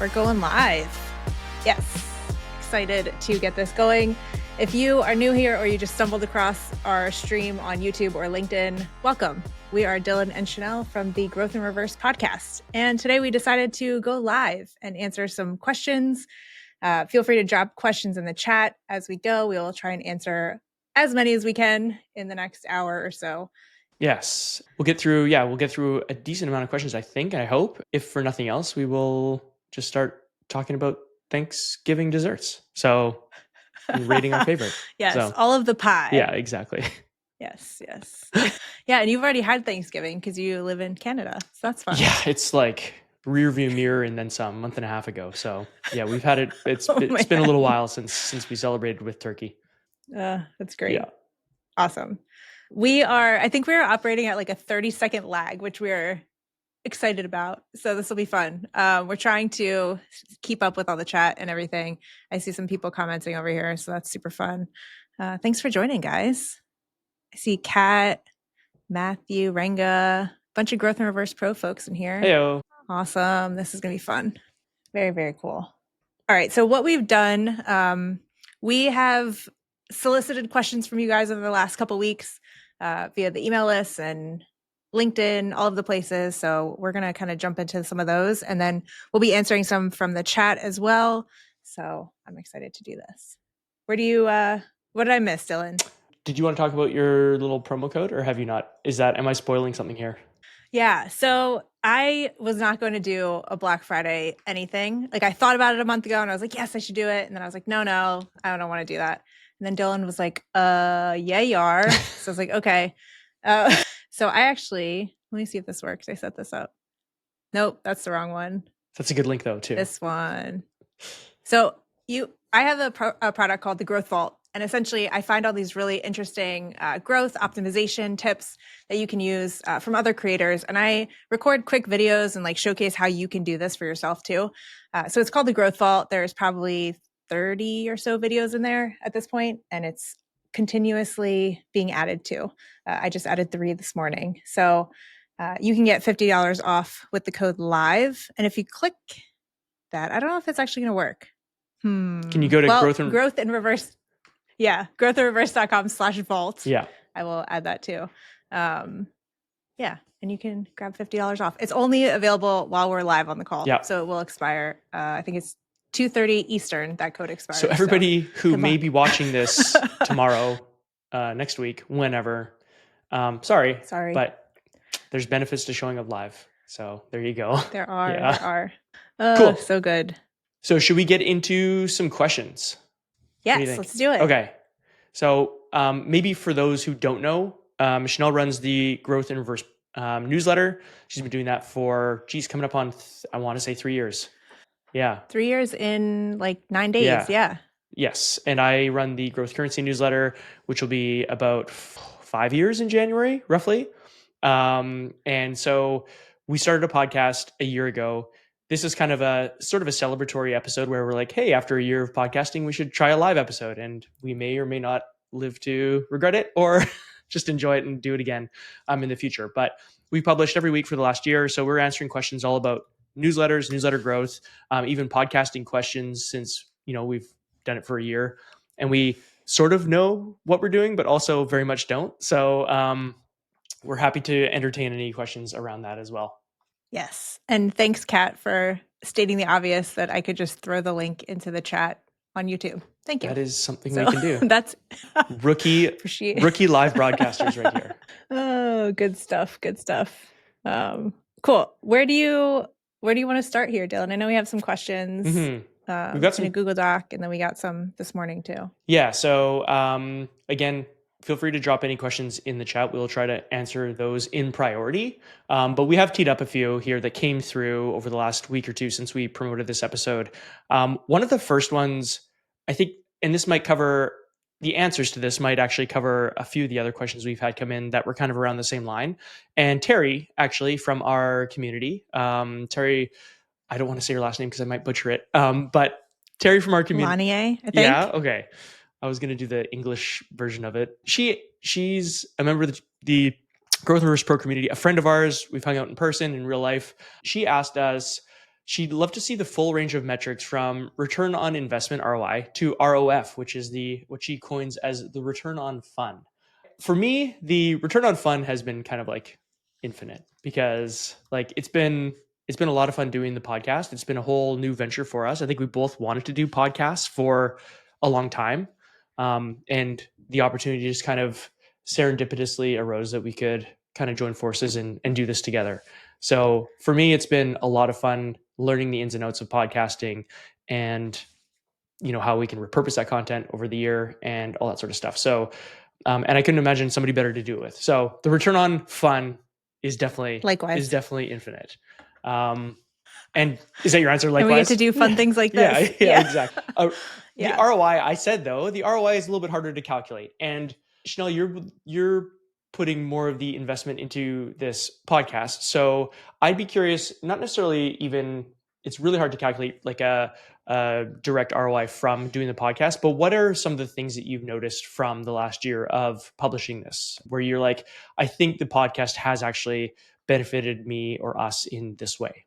We're going live. Yes, excited to get this going. If you are new here or you just stumbled across our stream on YouTube or LinkedIn, welcome. We are Dylan and Chenell from the Growth in Reverse podcast. And today we decided to go live and answer some questions. Feel free to drop questions in the chat as we go. We will try and answer as many as we can in the next hour or so. Yes, we'll get through a decent amount of questions, I think, I hope. If for nothing else, we will just start talking about Thanksgiving desserts. So rating our favorite. Yes, so, all of the pie. Yeah, exactly. Yes. Yeah, and you've already had Thanksgiving because you live in Canada. So that's fun. Yeah, it's like rear view mirror and then some, a month and a half ago. So yeah, we've had it. It's been a little while since we celebrated with turkey. That's great. Yeah. Awesome. I think we're operating at like a 30-second lag, which we're excited about. So this will be fun. We're trying to keep up with all the chat and everything. I see some people commenting over here, so that's super fun. Thanks for joining, guys. I see Kat, Matthew, Renga, bunch of Growth in Reverse Pro folks in here. Heyo. Awesome. This is going to be fun. Very, very cool. All right. So what we've done, we have solicited questions from you guys over the last couple of weeks via the email list and LinkedIn, all of the places. So we're going to kind of jump into some of those, and then we'll be answering some from the chat as well. So I'm excited to do this. What did I miss, Dylan? Did you want to talk about your little promo code, or have you not? Am I spoiling something here? Yeah. So I was not going to do a Black Friday anything. Like, I thought about it a month ago and I was like, yes, I should do it. And then I was like, no, I don't want to do that. And then Dylan was like, yeah, you are. So I was like, okay. So I actually, let me see if this works. I set this up. Nope, that's the wrong one. That's a good link though, too. This one. So I have a product called the Growth Vault. And essentially, I find all these really interesting growth optimization tips that you can use from other creators. And I record quick videos and like showcase how you can do this for yourself too. So it's called the Growth Vault. There's probably 30 or so videos in there at this point, and it's continuously being added to. I just added 3 this morning. So you can get $50 off with the code LIVE. And if you click that, I don't know if it's actually going to work. Can you go to Growth in Reverse? Yeah, growthinreverse.com/vault. Yeah. I will add that too. Yeah, and you can grab $50 off. It's only available while we're live on the call. Yeah. So it will expire. I think it's 2:30 Eastern that code expires. So everybody who may be watching this tomorrow, next week, whenever, sorry, but there's benefits to showing up live. So there you go. There are. Cool. So good. So should we get into some questions? Yes, let's do it. Okay. So maybe for those who don't know, Chenell runs the Growth in Reverse newsletter. She's been doing that for, coming up on, I want to say 3 years. Yeah. 3 years in like 9 days. Yeah. Yes. And I run the Growth Currency newsletter, which will be about 5 years in January, roughly. And so we started a podcast a year ago. This is kind of a sort of a celebratory episode where we're like, hey, after a year of podcasting, we should try a live episode, and we may or may not live to regret it or just enjoy it and do it again in the future. But we published every week for the last year. So we're answering questions all about newsletters, newsletter growth, even podcasting questions, since, we've done it for a year and we sort of know what we're doing, but also very much don't. So we're happy to entertain any questions around that as well. Yes. And thanks, Kat, for stating the obvious that I could just throw the link into the chat on YouTube. Thank you. That is something we can do. That's rookie live broadcasters right here. Oh, good stuff. Good stuff. Cool. Where do you want to start here, Dylan? I know we have some questions. Mm-hmm. We've got some in a Google Doc, and then we got some this morning too. Yeah. So again, feel free to drop any questions in the chat. We'll try to answer those in priority. But we have teed up a few here that came through over the last week or two since we promoted this episode. One of the first ones, I think, and this might cover, the answers to this might actually cover a few of the other questions we've had come in that were kind of around the same line. And Terry, actually, from our community, Terry, I don't want to say her last name because I might butcher it, but Terry from our community. Lanier, I think. Yeah, okay. I was going to do the English version of it. She's a member of the Growth in Reverse Pro community, a friend of ours. We've hung out in person in real life. She asked us, she'd love to see the full range of metrics from return on investment ROI to ROF, which is what she coins as the return on fun. For me, the return on fun has been kind of like infinite because like it's been a lot of fun doing the podcast. It's been a whole new venture for us. I think we both wanted to do podcasts for a long time. And the opportunity just kind of serendipitously arose that we could kind of join forces and do this together. So for me, it's been a lot of fun learning the ins and outs of podcasting and how we can repurpose that content over the year and all that sort of stuff. So and I couldn't imagine somebody better to do it with. So the return on fun is Likewise. definitely infinite. Um, and is that your answer? And we get Likewise, to do fun things like yeah, this. yeah, exactly. The Yeah. ROI, I said though, the ROI is a little bit harder to calculate. And Chenell, you're putting more of the investment into this podcast. So I'd be curious, not necessarily even, it's really hard to calculate like a direct ROI from doing the podcast, but what are some of the things that you've noticed from the last year of publishing this, where you're like, I think the podcast has actually benefited me or us in this way?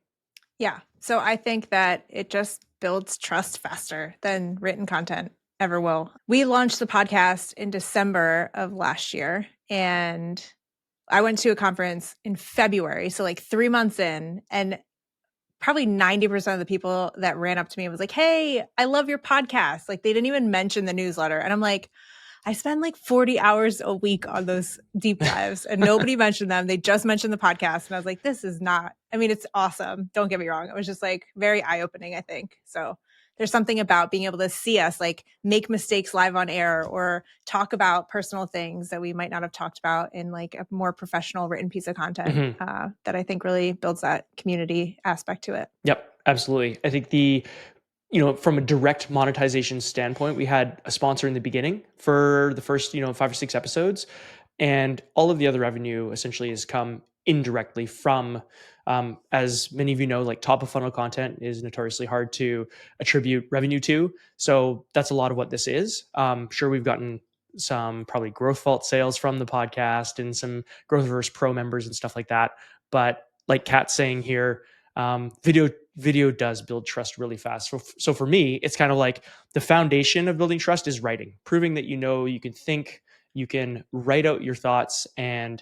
Yeah. So I think that it just builds trust faster than written content ever will. We launched the podcast in December of last year, and I went to a conference in February. So, like 3 months in, and probably 90% of the people that ran up to me was like, "Hey, I love your podcast." Like, they didn't even mention the newsletter. And I'm like, I spend like 40 hours a week on those deep dives and nobody mentioned them. They just mentioned the podcast. And I was like, this is not, I mean, it's awesome. Don't get me wrong. It was just like very eye opening, I think. So there's something about being able to see us like make mistakes live on air or talk about personal things that we might not have talked about in like a more professional written piece of content that I think really builds that community aspect to it. Yep, absolutely. I think from a direct monetization standpoint, we had a sponsor in the beginning for the first, 5 or 6 episodes, and all of the other revenue essentially has come indirectly from, as many of you know, like top of funnel content is notoriously hard to attribute revenue to. So that's a lot of what this is. Sure, we've gotten some probably growth vault sales from the podcast and some Growthverse Pro members and stuff like that. But like Kat's saying here, video does build trust really fast. So for me, it's kind of like the foundation of building trust is writing, proving that you can think, you can write out your thoughts and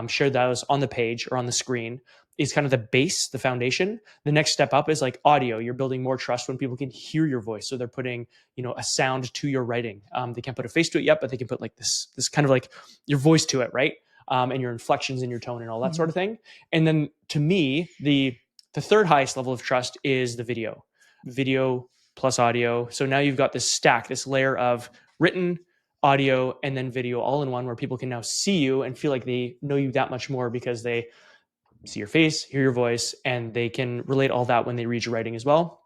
share those on the page or on the screen is kind of the base, the foundation. The next step up is like audio. You're building more trust when people can hear your voice. So they're putting, a sound to your writing. They can't put a face to it yet, but they can put like this kind of like your voice to it, right? And your inflections in your tone and all that sort of thing. And then to me, the third highest level of trust is the video plus audio. So now you've got this stack, this layer of written, audio, and then video all in one, where people can now see you and feel like they know you that much more because they see your face, hear your voice, and they can relate all that when they read your writing as well.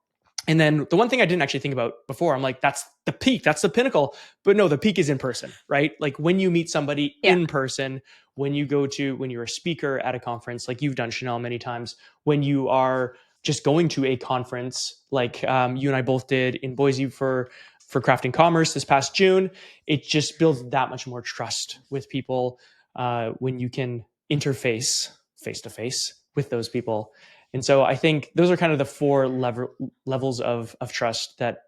And then the one thing I didn't actually think about before, I'm like, that's the peak, that's the pinnacle. But no, the peak is in person, right? Like when you meet somebody in person, when you're a speaker at a conference, like you've done, Chenell, many times, when you are just going to a conference, like you and I both did in Boise for Crafting Commerce this past June, it just builds that much more trust with people when you can interface face to face with those people. And so I think those are kind of the four levels of trust that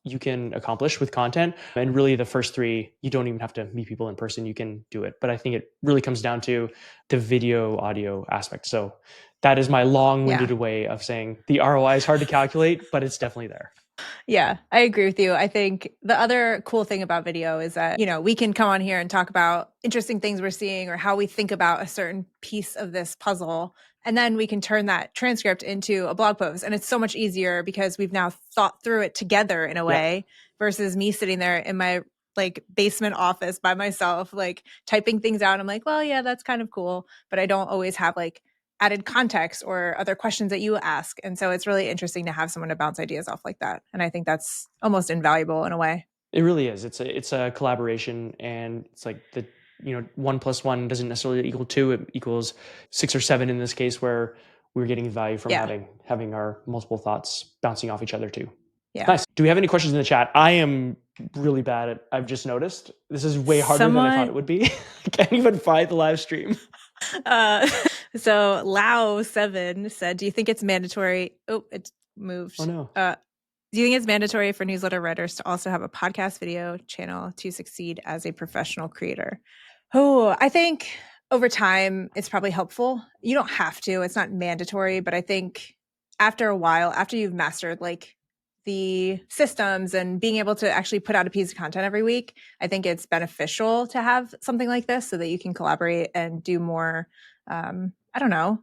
you can accomplish with content. And really the first three, you don't even have to meet people in person. You can do it. But I think it really comes down to the video audio aspect. So that is my long-winded way of saying the ROI is hard to calculate, but it's definitely there. Yeah, I agree with you. I think the other cool thing about video is that, we can come on here and talk about interesting things we're seeing or how we think about a certain piece of this puzzle. And then we can turn that transcript into a blog post. And it's so much easier because we've now thought through it together in a way versus me sitting there in my like basement office by myself, like typing things out. I'm like, well, yeah, that's kind of cool. But I don't always have like added context or other questions that you ask. And so it's really interesting to have someone to bounce ideas off like that. And I think that's almost invaluable in a way. It really is. It's a collaboration, and it's like 1+1 doesn't necessarily equal 2. It equals 6 or 7 in this case, where we're getting value from having our multiple thoughts bouncing off each other too. Yeah. Nice. Do we have any questions in the chat? I am really bad at, I've just noticed, this is way harder than I thought it would be. I can't even find the live stream. So Lao7 said, do you think it's mandatory? Oh, it's moved. Oh no. Do you think it's mandatory for newsletter writers to also have a podcast video channel to succeed as a professional creator? Oh, I think over time it's probably helpful. You don't have to, it's not mandatory, but I think after a while, after you've mastered like the systems and being able to actually put out a piece of content every week, I think it's beneficial to have something like this so that you can collaborate and do more, I don't know,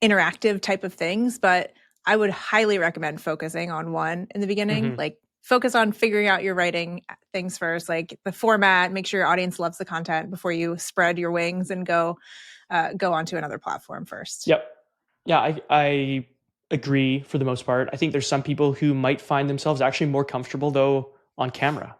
interactive type of things. But I would highly recommend focusing on one in the beginning. Mhm. Like focus on figuring out your writing things first, like the format, make sure your audience loves the content before you spread your wings and go onto another platform first. Yep. Yeah, I agree for the most part. I think there's some people who might find themselves actually more comfortable though on camera,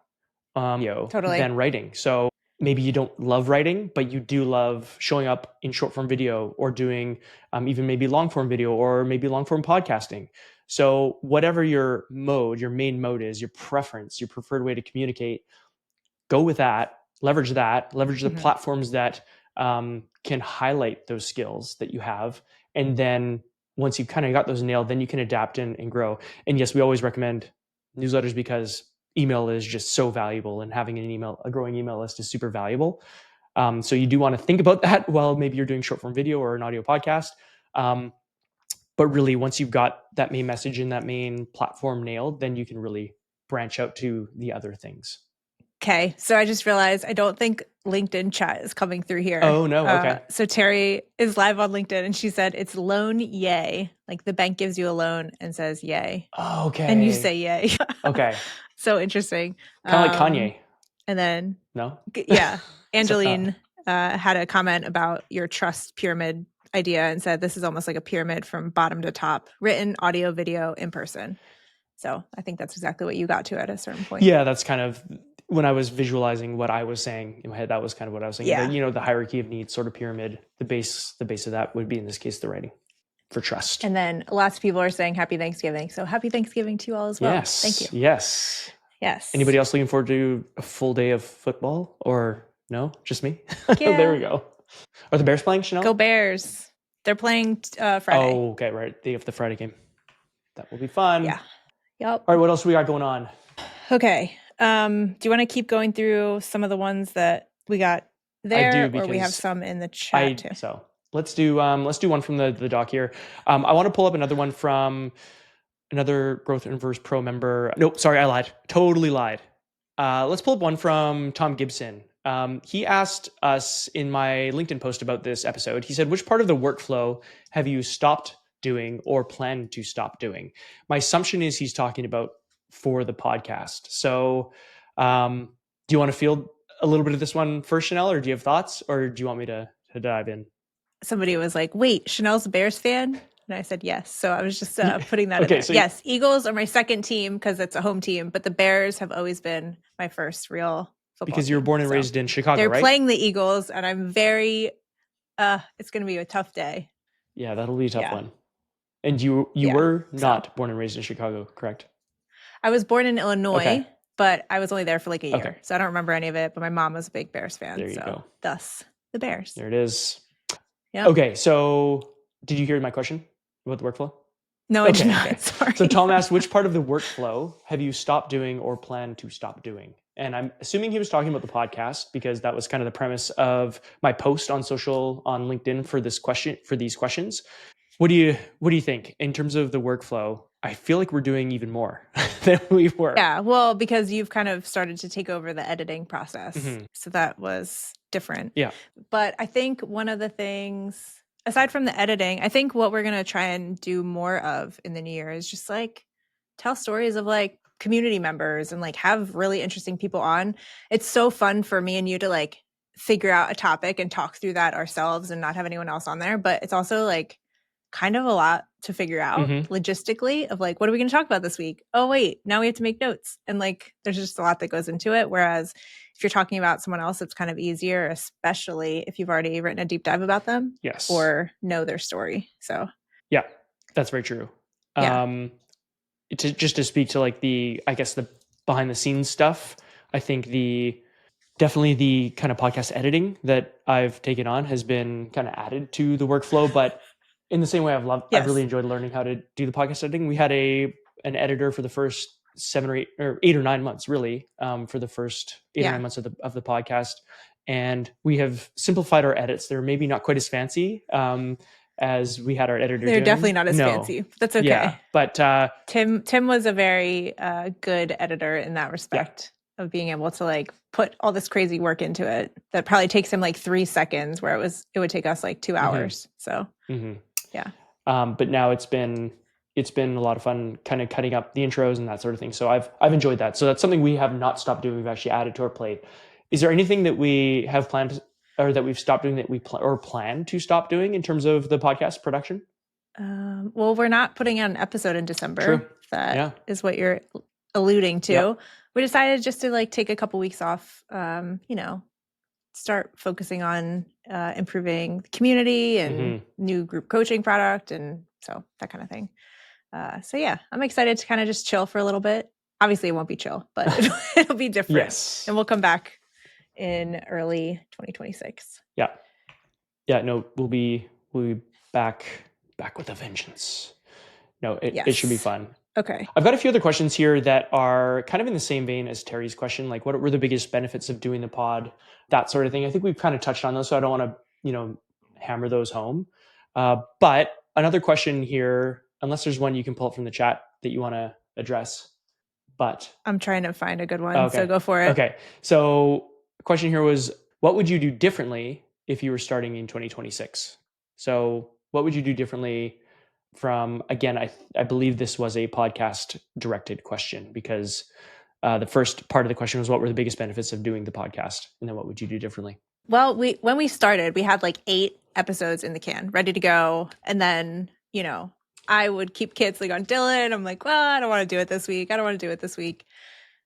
Totally. than writing. So maybe you don't love writing, but you do love showing up in short form video or doing even maybe long form video or maybe long form podcasting. So whatever your mode, your main mode is, your preference, your preferred way to communicate, go with that, leverage the Mhm. platforms that can highlight those skills that you have. And then once you've kind of got those nailed, then you can adapt and grow. And yes, we always recommend newsletters because email is just so valuable, and having a growing email list is super valuable. So you do want to think about that while maybe you're doing short form video or an audio podcast. Um, but really, once you've got that main message and that main platform nailed, then you can really branch out to the other things. Okay, so I just realized I don't think LinkedIn chat is coming through here. Oh no, okay. So Terry is live on LinkedIn and she said it's loan yay. Like the bank gives you a loan and says yay. Okay. And you say yay. Okay. So interesting. Kind of like Kanye. And then, No? yeah, So, Angeline had a comment about your trust pyramid idea and said this is almost like a pyramid from bottom to top, written, audio, video, in person. So I think that's exactly what you got to at a certain point. yeah, that's kind of when I was visualizing what I was saying in my head. That was kind of what I was thinking. Yeah. The hierarchy of needs sort of pyramid. The base of that would be in this case the writing for trust. And then lots of people are saying happy Thanksgiving. So happy Thanksgiving to you all as well. Yes. Thank you. Yes. Yes. Anybody else looking forward to a full day of football, or no? Just me? Yeah. There we go. Are the Bears playing, Chenell? Go Bears. They're playing Friday. Oh, okay, right. They have the Friday game. That will be fun. Yeah. Yep. All right, what else we got going on? Okay. Do you want to keep going through some of the ones that we got there, I do, or we have because some in the chat too? So let's do one from the doc here. I want to pull up another one from another Growth Inverse Pro member. Nope, sorry, I lied. Totally lied. Let's pull up one from Tom Gibson. He asked us in my LinkedIn post about this episode. He said, "Which part of the workflow have you stopped doing or plan to stop doing?" My assumption is he's talking about for the podcast. So, do you want to field a little bit of this one first, Chenell, or do you have thoughts, or do you want me to dive in? Somebody was like, "Wait, Chanel's a Bears fan?" And I said, "Yes." So I was just putting that Okay, in there. so yes, Eagles are my second team because it's a home team, but the Bears have always been my first real football because you were team. born and So raised in Chicago, they're right? playing the Eagles, and I'm very. It's going to be a tough day. Yeah, that'll be a tough Yeah. one. And you Yeah, were so. not born and raised in Chicago, correct? I was born in Illinois, Okay. but I was only there for like a year. Okay. So I don't remember any of it, but my mom was a big Bears fan. There you so go. thus the Bears. There it is. Yep. Okay, so did you hear my question about the workflow? No, I did not. Sorry. So Tom asked, which part of the workflow have you stopped doing or plan to stop doing? And I'm assuming he was talking about the podcast, because that was kind of the premise of my post on LinkedIn for this question, for these questions. What do you think in terms of the workflow? I feel like we're doing even more than we were. Yeah, well, because you've kind of started to take over the editing process. Mhm. So that was different. Yeah. But I think one of the things, aside from the editing, I think what we're going to try and do more of in the new year is just like tell stories of like community members and like have really interesting people on. It's so fun for me and you to like figure out a topic and talk through that ourselves and not have anyone else on there. But it's also like kind of a lot to figure out logistically of like, what are we going to talk about this week? Oh, wait, now we have to make notes. And like, there's just a lot that goes into it. Whereas if you're talking about someone else, it's kind of easier, especially if you've already written a deep dive about them. Yes. Or know their story. So yeah, that's very true. Yeah. Just to speak to like the behind the scenes stuff, I think definitely the kind of podcast editing that I've taken on has been kind of added to the workflow, but in the same way I've Yes. really enjoyed learning how to do the podcast editing. We had an editor for the first 8 or 9 months, really, for the first 8 or 9 months of the podcast, and we have simplified our edits. They're maybe not quite as fancy as we had our editor. They're doing. definitely not as fancy. But that's okay. Yeah, but Tim was a very good editor in that respect. Of being able to like put all this crazy work into it that probably takes him like 3 seconds, where it would take us like 2 hours. So yeah. But now it's been a lot of fun, kind of cutting up the intros and that sort of thing. So I've enjoyed that. So that's something we have not stopped doing. We've actually added to our plate. Is there anything that we have planned or that we've stopped doing that we plan to stop doing in terms of the podcast production? Well, we're not putting out an episode in December. True. That is what you're alluding to. Yep. We decided just to like take a couple weeks off, start focusing on improving the community and new group coaching product. And so that kind of thing. So yeah, I'm excited to kind of just chill for a little bit. Obviously it won't be chill, but it'll be different. Yes. And we'll come back in early 2026. Yeah. Yeah. No, we'll be back with a vengeance. No, it should be fun. Okay. I've got a few other questions here that are kind of in the same vein as Terry's question. Like, what were the biggest benefits of doing the pod? That sort of thing. I think we've kind of touched on those, so I don't want to, hammer those home. But another question here, unless there's one you can pull up from the chat that you want to address. But I'm trying to find a good one, so go for it. Okay. So the question here was, what would you do differently if you were starting in 2026? So what would you do differently from, again, I believe this was a podcast directed question, because the first part of the question was, what were the biggest benefits of doing the podcast? And then what would you do differently? Well, when we started, we had like 8 episodes in the can ready to go. And then, I would keep canceling on Dylan. I'm like, well, I don't want to do it this week. I don't want to do it this week.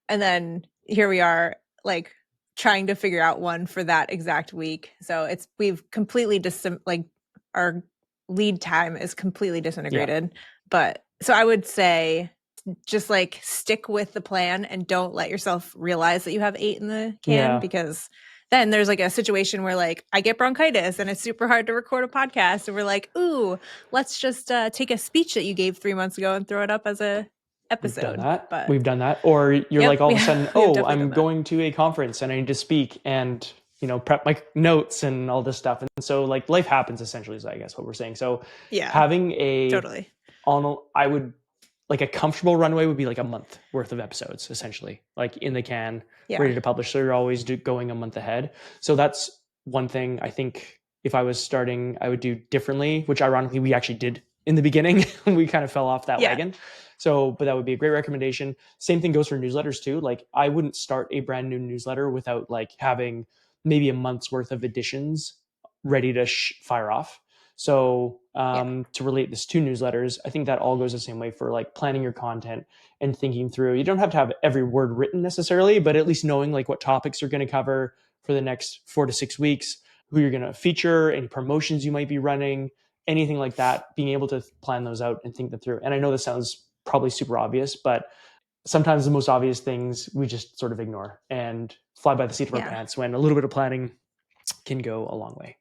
And then here we are, like trying to figure out one for that exact week. So we've completely our lead time is completely disintegrated. Yeah. But so I would say just like stick with the plan and don't let yourself realize that you have 8 in the can, because then there's like a situation where like I get bronchitis and it's super hard to record a podcast. And we're like, ooh, let's just take a speech that you gave 3 months ago and throw it up as a episode. We've done that. Or you're like all of a sudden, I'm going to a conference and I need to speak and, prep my notes and all this stuff. And so like life happens, essentially, is I guess what we're saying. So having a comfortable runway would be like a month worth of episodes, essentially, like in the can, ready to publish. So you're always going a month ahead. So that's one thing I think if I was starting, I would do differently, which ironically we actually did in the beginning. We kind of fell off that wagon. So, but that would be a great recommendation. Same thing goes for newsletters too. Like I wouldn't start a brand new newsletter without like having maybe a month's worth of editions ready to fire off. So to relate this to newsletters, I think that all goes the same way for like planning your content and thinking through. You don't have to have every word written necessarily, but at least knowing like what topics you're going to cover for the next 4 to 6 weeks, who you're going to feature, any promotions you might be running, anything like that, being able to plan those out and think them through. And I know this sounds probably super obvious, but sometimes the most obvious things we just sort of ignore and fly by the seat of our pants, when a little bit of planning can go a long way.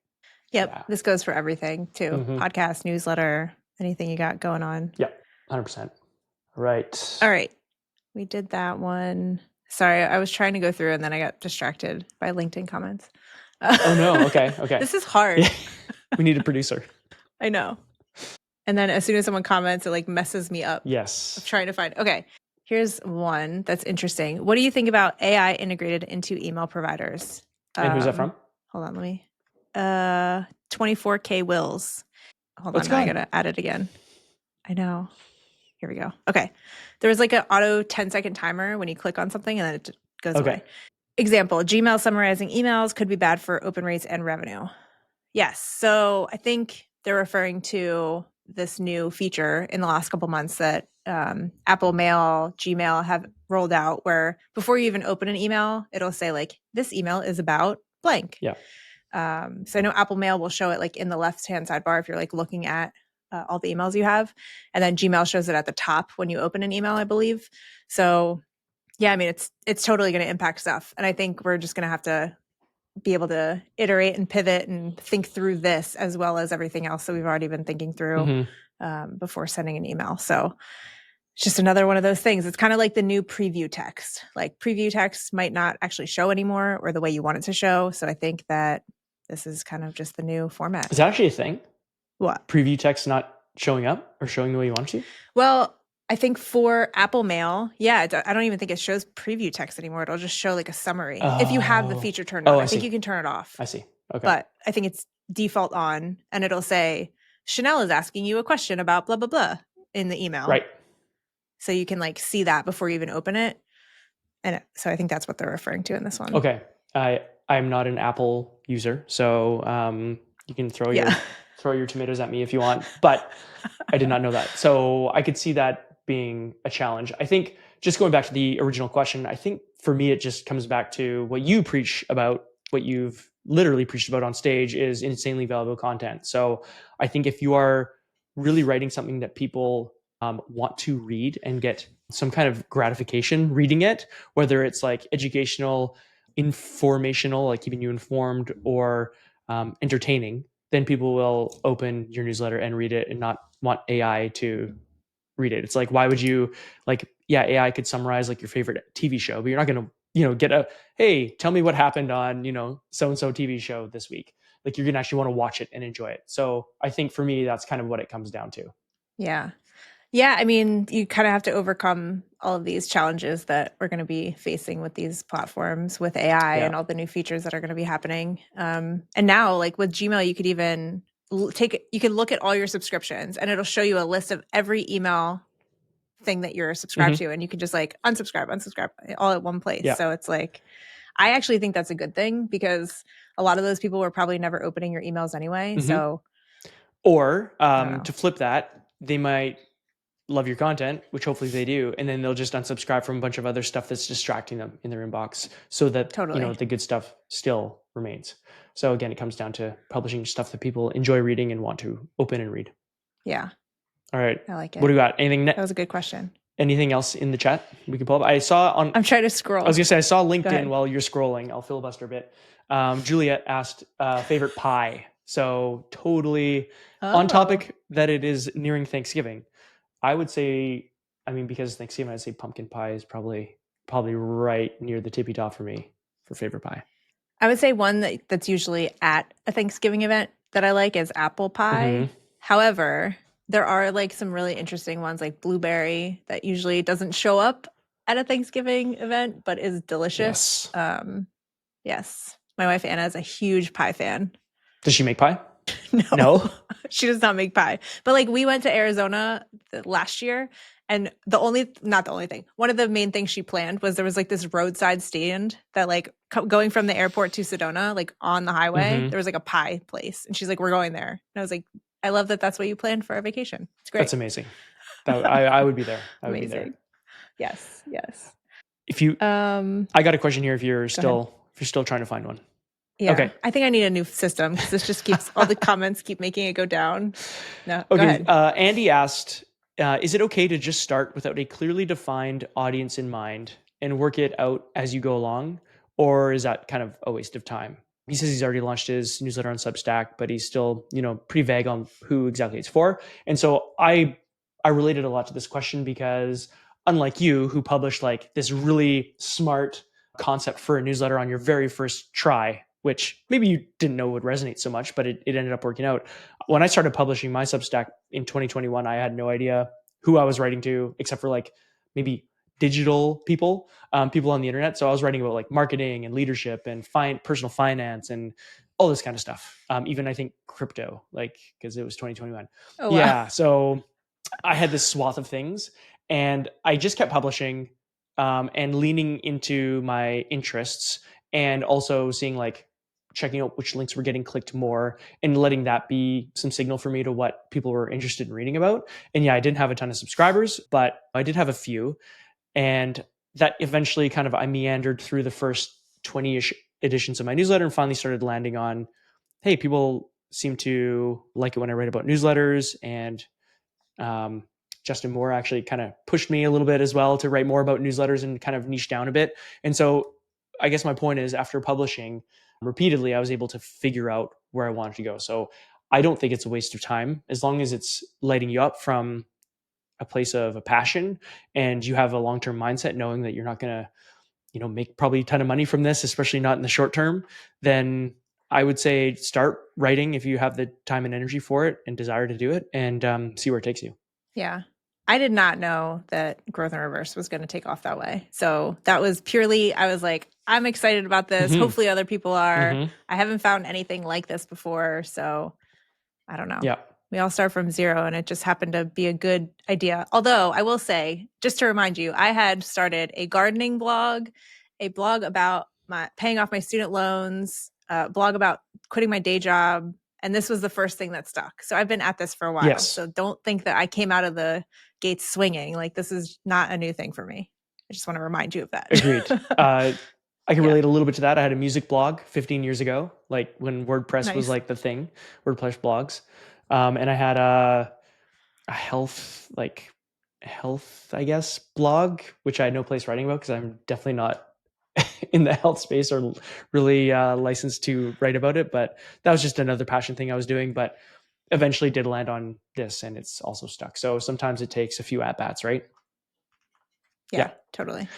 Yep. Yeah. This goes for everything too. Podcast, newsletter, anything you got going on. Yeah. 100%. Right. All right. We did that one. Sorry, I was trying to go through and then I got distracted by LinkedIn comments. Oh no. Okay. This is hard. We need a producer. I know. And then as soon as someone comments, it like messes me up. Yes. I'm trying to find. Okay. Here's one that's interesting. What do you think about AI integrated into email providers? And who's that from? Hold on, let me. 24K Wills. Hold on, I gotta add it again. I know. Here we go. Okay. There was like an auto 10-second timer when you click on something and then it goes away. Example, Gmail summarizing emails could be bad for open rates and revenue. Yes. So I think they're referring to this new feature in the last couple months that Apple Mail, Gmail have rolled out, where before you even open an email, it'll say like, this email is about blank. Yeah. So I know Apple Mail will show it like in the left-hand sidebar if you're like looking at all the emails you have. And then Gmail shows it at the top when you open an email, I believe. So yeah, I mean, it's totally going to impact stuff. And I think we're just going to have to be able to iterate and pivot and think through this as well as everything else that we've already been thinking through before sending an email. So it's just another one of those things. It's kind of like the new preview text. Like preview text might not actually show anymore or the way you want it to show. So I think that this is kind of just the new format. Is that actually a thing? What? Preview text not showing up or showing the way you want it to? Well, I think for Apple Mail, yeah, I don't even think it shows preview text anymore. It'll just show like a summary. If you have the feature turned on, I think you can turn it off. I see. Okay. But I think it's default on, and it'll say, Chenell is asking you a question about blah, blah, blah in the email. Right. So you can like see that before you even open it. And so I think that's what they're referring to in this one. Okay. I'm not an Apple user, so you can throw your tomatoes at me if you want, but I did not know that. So I could see that being a challenge. I think just going back to the original question, I think for me, it just comes back to what you preach about, what you've literally preached about on stage is insanely valuable content. So I think if you are really writing something that people want to read and get some kind of gratification reading it, whether it's like educational, informational, like keeping you informed, or entertaining, then people will open your newsletter and read it and not want AI to read it. It's like, why would you AI could summarize like your favorite TV show, but you're not going to, get a, hey, tell me what happened on, so-and-so TV show this week. Like you're going to actually want to watch it and enjoy it. So I think for me, that's kind of what it comes down to. Yeah. Yeah. I mean, you kind of have to overcome all of these challenges that we're going to be facing with these platforms with AI and all the new features that are going to be happening. And now, like with Gmail, you could even you can look at all your subscriptions and it'll show you a list of every email thing that you're subscribed to. And you can just like unsubscribe all at one place. So it's like, I actually think that's a good thing because a lot of those people were probably never opening your emails anyway. So, or to flip that, they might love your content, which hopefully they do, and then they'll just unsubscribe from a bunch of other stuff that's distracting them in their inbox, so that the good stuff still remains. So again, it comes down to publishing stuff that people enjoy reading and want to open and read. Yeah. All right. I like it. What do you got? Anything? That was a good question. Anything else in the chat we can pull up? I saw on. I'm trying to scroll. I was gonna say I saw LinkedIn while you're scrolling. I'll filibuster a bit. Juliet asked favorite pie. So totally on topic that it is nearing Thanksgiving. I would say, because Thanksgiving, I'd say pumpkin pie is probably right near the tippy top for me for favorite pie. I would say one that's usually at a Thanksgiving event that I like is apple pie. However, there are like some really interesting ones like blueberry that usually doesn't show up at a Thanksgiving event, but is delicious. Yes. My wife Anna is a huge pie fan. Does she make pie? No, she does not make pie. But like we went to Arizona last year, and not the only thing, one of the main things she planned was there was like this roadside stand that like going from the airport to Sedona, like on the highway, there was like a pie place, and she's like, "We're going there." And I was like, "I love that. That's what you planned for our vacation. It's great." That's amazing. I would be there. I would be there. Yes. If you, I got a question here. If you're still trying to find one. Yeah. Okay. I think I need a new system because this just keeps all the comments keep making it go down. No. Okay. Go ahead. Andy asked, is it okay to just start without a clearly defined audience in mind and work it out as you go along? Or is that kind of a waste of time? He says he's already launched his newsletter on Substack, but he's still, pretty vague on who exactly it's for. And so I related a lot to this question because unlike you, who published like this really smart concept for a newsletter on your very first try, which maybe you didn't know would resonate so much, but it ended up working out. When I started publishing my Substack in 2021, I had no idea who I was writing to, except for like maybe digital people, people on the internet. So I was writing about like marketing and leadership and personal finance and all this kind of stuff. Even I think crypto, like, because it was 2021. Oh, wow. Yeah. So I had this swath of things and I just kept publishing and leaning into my interests and also seeing like, checking out which links were getting clicked more and letting that be some signal for me to what people were interested in reading about. And yeah, I didn't have a ton of subscribers, but I did have a few. And that eventually kind of, I meandered through the first 20-ish editions of my newsletter and finally started landing on, hey, people seem to like it when I write about newsletters. And Justin Moore actually kind of pushed me a little bit as well to write more about newsletters and kind of niche down a bit. And so I guess my point is after publishing, repeatedly, I was able to figure out where I wanted to go. So I don't think it's a waste of time as long as it's lighting you up from a place of a passion and you have a long-term mindset knowing that you're not going to, make probably a ton of money from this, especially not in the short term. Then I would say start writing if you have the time and energy for it and desire to do it, and see where it takes you. Yeah. I did not know that growth in reverse was going to take off that way. So that was purely, I was like, I'm excited about this. Mm-hmm. Hopefully other people are. Mm-hmm. I haven't found anything like this before. So I don't know. Yeah. We all start from zero and it just happened to be a good idea. Although I will say, just to remind you, I had started a gardening blog, a blog about my paying off my student loans, a blog about quitting my day job. And this was the first thing that stuck. So I've been at this for a while. Yes. So don't think that I came out of the gates swinging. Like this is not a new thing for me. I just want to remind you of that. Agreed. I can Yeah. relate a little bit to that. I had a music blog 15 years ago, like when WordPress was Nice. like the thing, WordPress blogs. And I had a health, I guess, blog, which I had no place writing about because I'm definitely not in the health space or really licensed to write about it. But that was just another passion thing I was doing. But eventually did land on this and it's also stuck. So sometimes it takes a few at bats, right? Yeah, totally.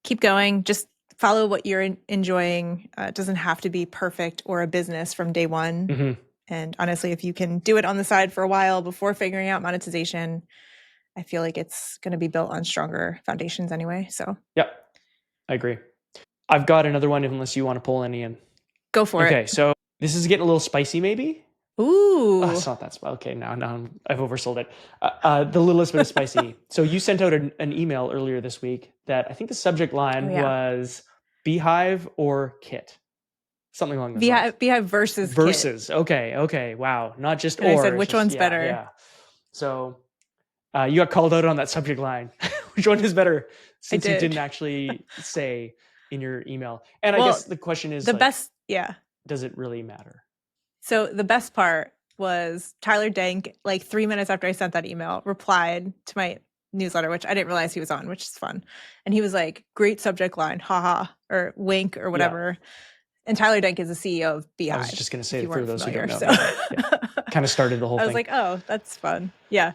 Keep going. Just follow what you're enjoying. It doesn't have to be perfect or a business from day one. Mm-hmm. And honestly, if you can do it on the side for a while before figuring out monetization, I feel like it's going to be built on stronger foundations anyway. So, Yep, I agree. I've got another one unless you want to pull any in. go for it. Okay, so this is getting a little spicy, maybe. Ooh. Oh, it's not that spicy. Okay, now I've oversold it. The littlest bit of spicy. So you sent out an email earlier this week that I think the subject line was Beehive or Kit, something along those lines. Beehive versus Versus. Kit. Okay, wow, not just and or. I said, which one's better? Yeah. So you got called out on that subject line. Which one is better? Since you didn't actually say in your email. And I guess the question is the best. Yeah. Does it really matter? So the best part was Tyler Dank, like 3 minutes after I sent that email, replied to my newsletter, which I didn't realize he was on, which is fun. And he was like, great subject line, haha, or wink or whatever. Yeah. And Tyler Dank is the CEO of Beehive. I was just going to say, for those familiar, who don't know, kind of started the whole thing. I was like, oh, that's fun. Yeah.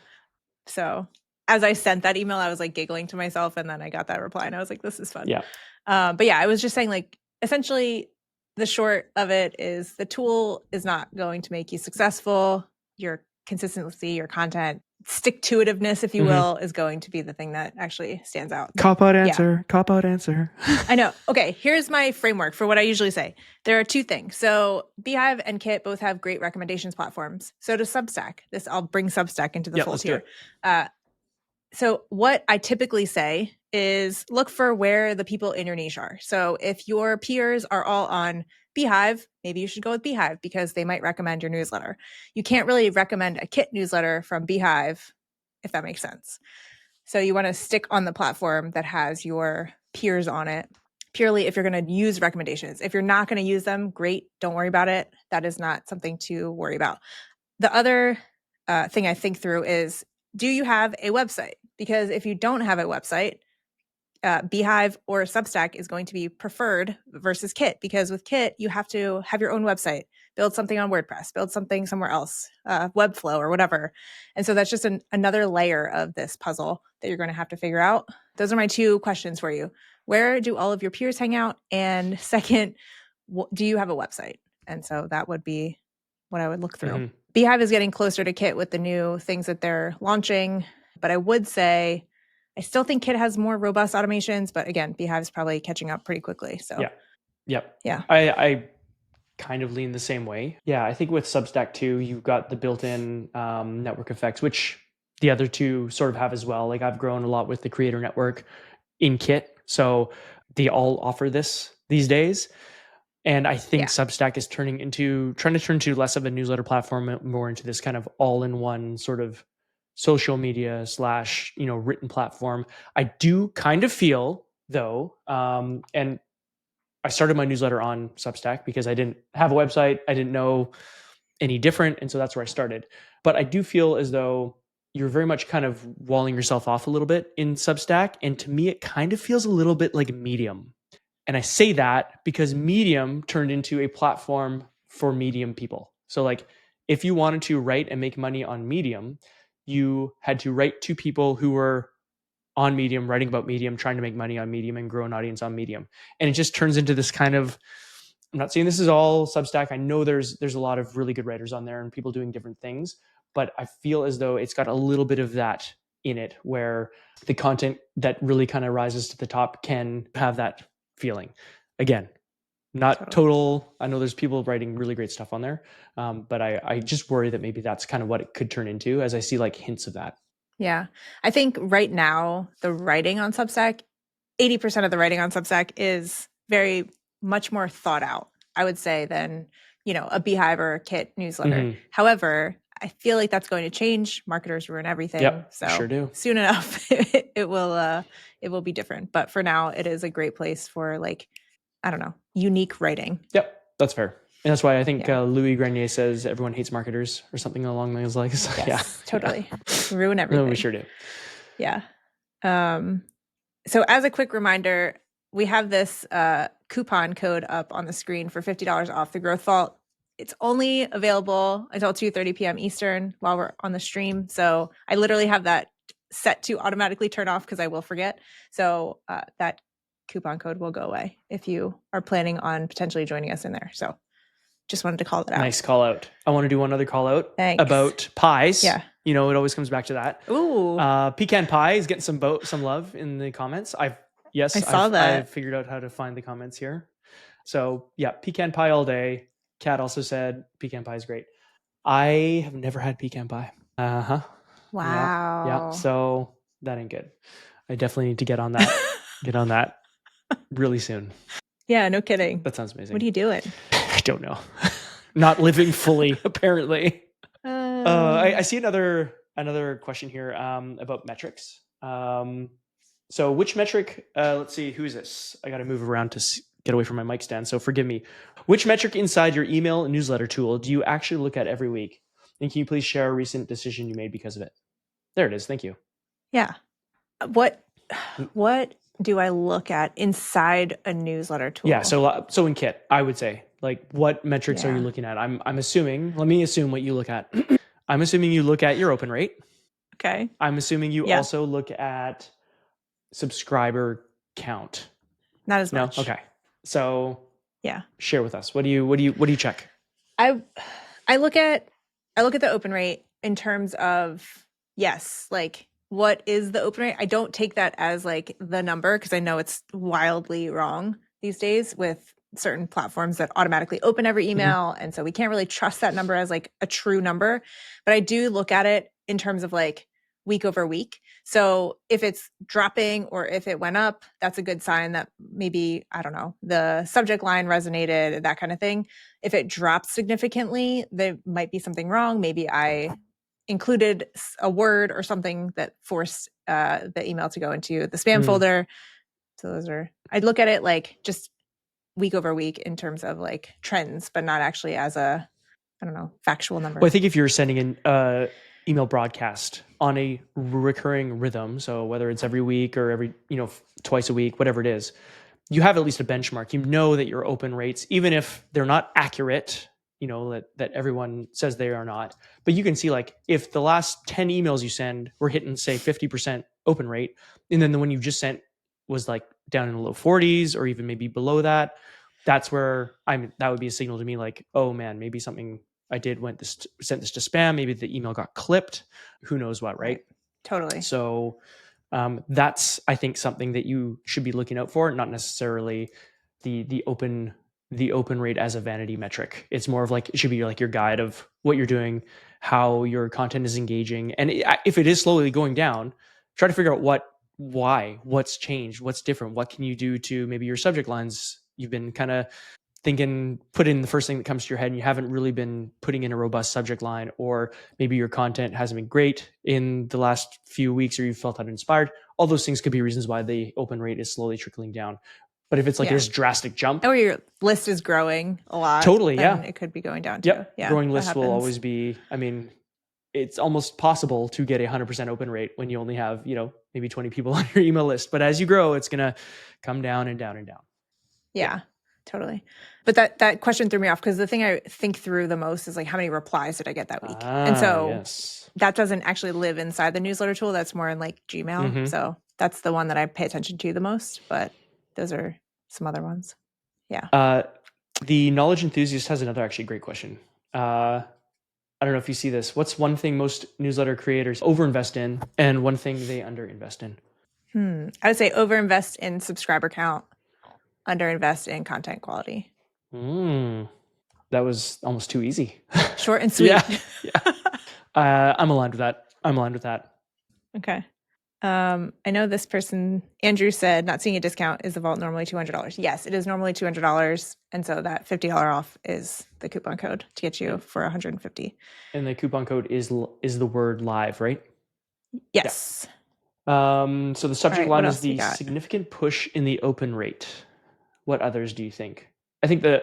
So as I sent that email, I was like giggling to myself. And then I got that reply and I was like, this is fun. Yeah. But yeah, I was just saying, like, essentially, the short of it is the tool is not going to make you successful. Your consistency, your content, stick-to-itiveness, if you will, is going to be the thing that actually stands out. Cop-out answer. Yeah. Cop-out answer. I know. Okay, here's my framework for what I usually say. There are two things. So Beehive and Kit both have great recommendations platforms. So does Substack. I'll bring Substack into the fold here. So what I typically say is look for where the people in your niche are. So if your peers are all on Beehive, maybe you should go with Beehive because they might recommend your newsletter. You can't really recommend a Kit newsletter from Beehive, if that makes sense. So you want to stick on the platform that has your peers on it, purely if you're going to use recommendations. If you're not going to use them, great, don't worry about it. That is not something to worry about. The other thing I think through is, do you have a website? Because if you don't have a website, Beehive or Substack is going to be preferred versus Kit, because with Kit, you have to have your own website, build something on WordPress, build something somewhere else, Webflow or whatever. And so that's just another layer of this puzzle that you're going to have to figure out. Those are my two questions for you. Where do all of your peers hang out? And second, do you have a website? And so that would be what I would look through. Mm-hmm. Beehive is getting closer to Kit with the new things that they're launching. But I would say, I still think Kit has more robust automations, but again, Beehive is probably catching up pretty quickly. So yeah. I kind of lean the same way. Yeah, I think with Substack too, you've got the built-in network effects, which the other two sort of have as well. Like I've grown a lot with the Creator Network in Kit, so they all offer this these days. And I think Substack is trying to turn to less of a newsletter platform, more into this kind of all-in-one sort of social media / written platform. I do kind of feel though, and I started my newsletter on Substack because I didn't have a website. I didn't know any different. And so that's where I started. But I do feel as though you're very much kind of walling yourself off a little bit in Substack. And to me, it kind of feels a little bit like Medium. And I say that because Medium turned into a platform for Medium people. So like if you wanted to write and make money on Medium, you had to write to people who were on Medium, writing about Medium, trying to make money on Medium and grow an audience on Medium. And it just turns into this kind of, I'm not saying this is all Substack. I know there's a lot of really good writers on there and people doing different things, but I feel as though it's got a little bit of that in it where the content that really kind of rises to the top can have that feeling. Again, not Totally. total. I know there's people writing really great stuff on there, but I just worry that maybe that's kind of what it could turn into as I see like hints of that. Yeah. I think right now, the writing on Substack, 80% of the writing on Substack is very much more thought out, I would say, than, a Beehive or a Kit newsletter. Mm-hmm. However, I feel like that's going to change. Marketers ruin everything. Yep, So sure do. soon enough, it will be different. But for now, it is a great place for like, I don't know, unique writing. Yep, that's fair. And that's why I think Yeah. Louis Grenier says everyone hates marketers or something along those lines. Yes, Yeah, totally. yeah. Ruin everything. No, we sure do. Yeah. So as a quick reminder, we have this coupon code up on the screen for $50 off the Growth Vault. It's only available until 2:30 p.m. Eastern while we're on the stream. So I literally have that set to automatically turn off because I will forget. So that coupon code will go away if you are planning on potentially joining us in there. So just wanted to call it out. Nice call out. I want to do one other call out Thanks. about pies. Yeah. It always comes back to that. Ooh. Pecan pie is getting some love in the comments. I saw that. I've figured out how to find the comments here. So yeah, pecan pie all day. Kat also said pecan pie is great. I have never had pecan pie. Wow. Yeah. So that ain't good. I definitely need to get on that really soon. Yeah, no kidding. That sounds amazing. What are you doing? I don't know. Not living fully, apparently. I see another question here about metrics. So which metric? Let's see. Who is this? I got to move around to get away from my mic stand. So forgive me. Which metric inside your email and newsletter tool do you actually look at every week? And can you please share a recent decision you made because of it? There it is. Thank you. Yeah. What do I look at inside a newsletter tool? Yeah. So in Kit, I would say like what metrics are you looking at? I'm assuming. Let me assume what you look at. I'm assuming you look at your open rate. Okay. I'm assuming you also look at subscriber count. Not as much. No? Okay. So yeah. Share with us. What do you check? I look at the open rate in terms of, yes, like what is the open rate? I don't take that as like the number because I know it's wildly wrong these days with certain platforms that automatically open every email. And so we can't really trust that number as like a true number. But I do look at it in terms of like week over week. So if it's dropping or if it went up, that's a good sign that maybe, I don't know, the subject line resonated, that kind of thing. If it drops significantly, there might be something wrong. Maybe I included a word or something that forced the email to go into the spam folder. So I'd look at it like just week over week in terms of like trends, but not actually as a, I don't know, factual number. Well, I think if you're sending an email broadcast on a recurring rhythm, so whether it's every week or every, twice a week, whatever it is, you have at least a benchmark. You know that your open rates, even if they're not accurate, that everyone says they are not, but you can see like if the last 10 emails you send were hitting say 50% open rate, and then the one you just sent was like down in the low 40s or even maybe below that, that's where that would be a signal to me like, oh man, maybe something I did sent this to spam. Maybe the email got clipped. Who knows what, right? Totally. So that's, I think, something that you should be looking out for, not necessarily the open rate as a vanity metric. It's more of like, it should be like your guide of what you're doing, how your content is engaging. And if it is slowly going down, try to figure out what's changed, what's different, what can you do to maybe your subject lines. You've been kind of put in the first thing that comes to your head and you haven't really been putting in a robust subject line, or maybe your content hasn't been great in the last few weeks or you felt uninspired. All those things could be reasons why the open rate is slowly trickling down. But if it's like this drastic jump, or your list is growing a lot, totally, then it could be going down too. Yeah, growing lists will always be, it's almost possible to get 100% open rate when you only have, maybe 20 people on your email list. But as you grow, it's going to come down and down and down. Yeah, totally. But that question threw me off because the thing I think through the most is like how many replies did I get that week? And Ah, so yes. that doesn't actually live inside the newsletter tool. That's more in like Gmail. Mm-hmm. So that's the one that I pay attention to the most. But those are some other ones. Yeah. The knowledge enthusiast has another actually great question. I don't know if you see this. What's one thing most newsletter creators overinvest in, and one thing they underinvest in? I would say overinvest in subscriber count, underinvest in content quality. That was almost too easy. Short and Yeah, sweet. yeah. I'm aligned with that. I'm aligned with that. Okay. I know this person, Andrew said, not seeing a discount is the vault normally $200. Yes, it is normally $200, and so that $50 off is the coupon code to get you for 150. And the coupon code is the word live, right? Yes. So the All subject right. What line is else we the got? significant push in the open rate. What others do you think? I think the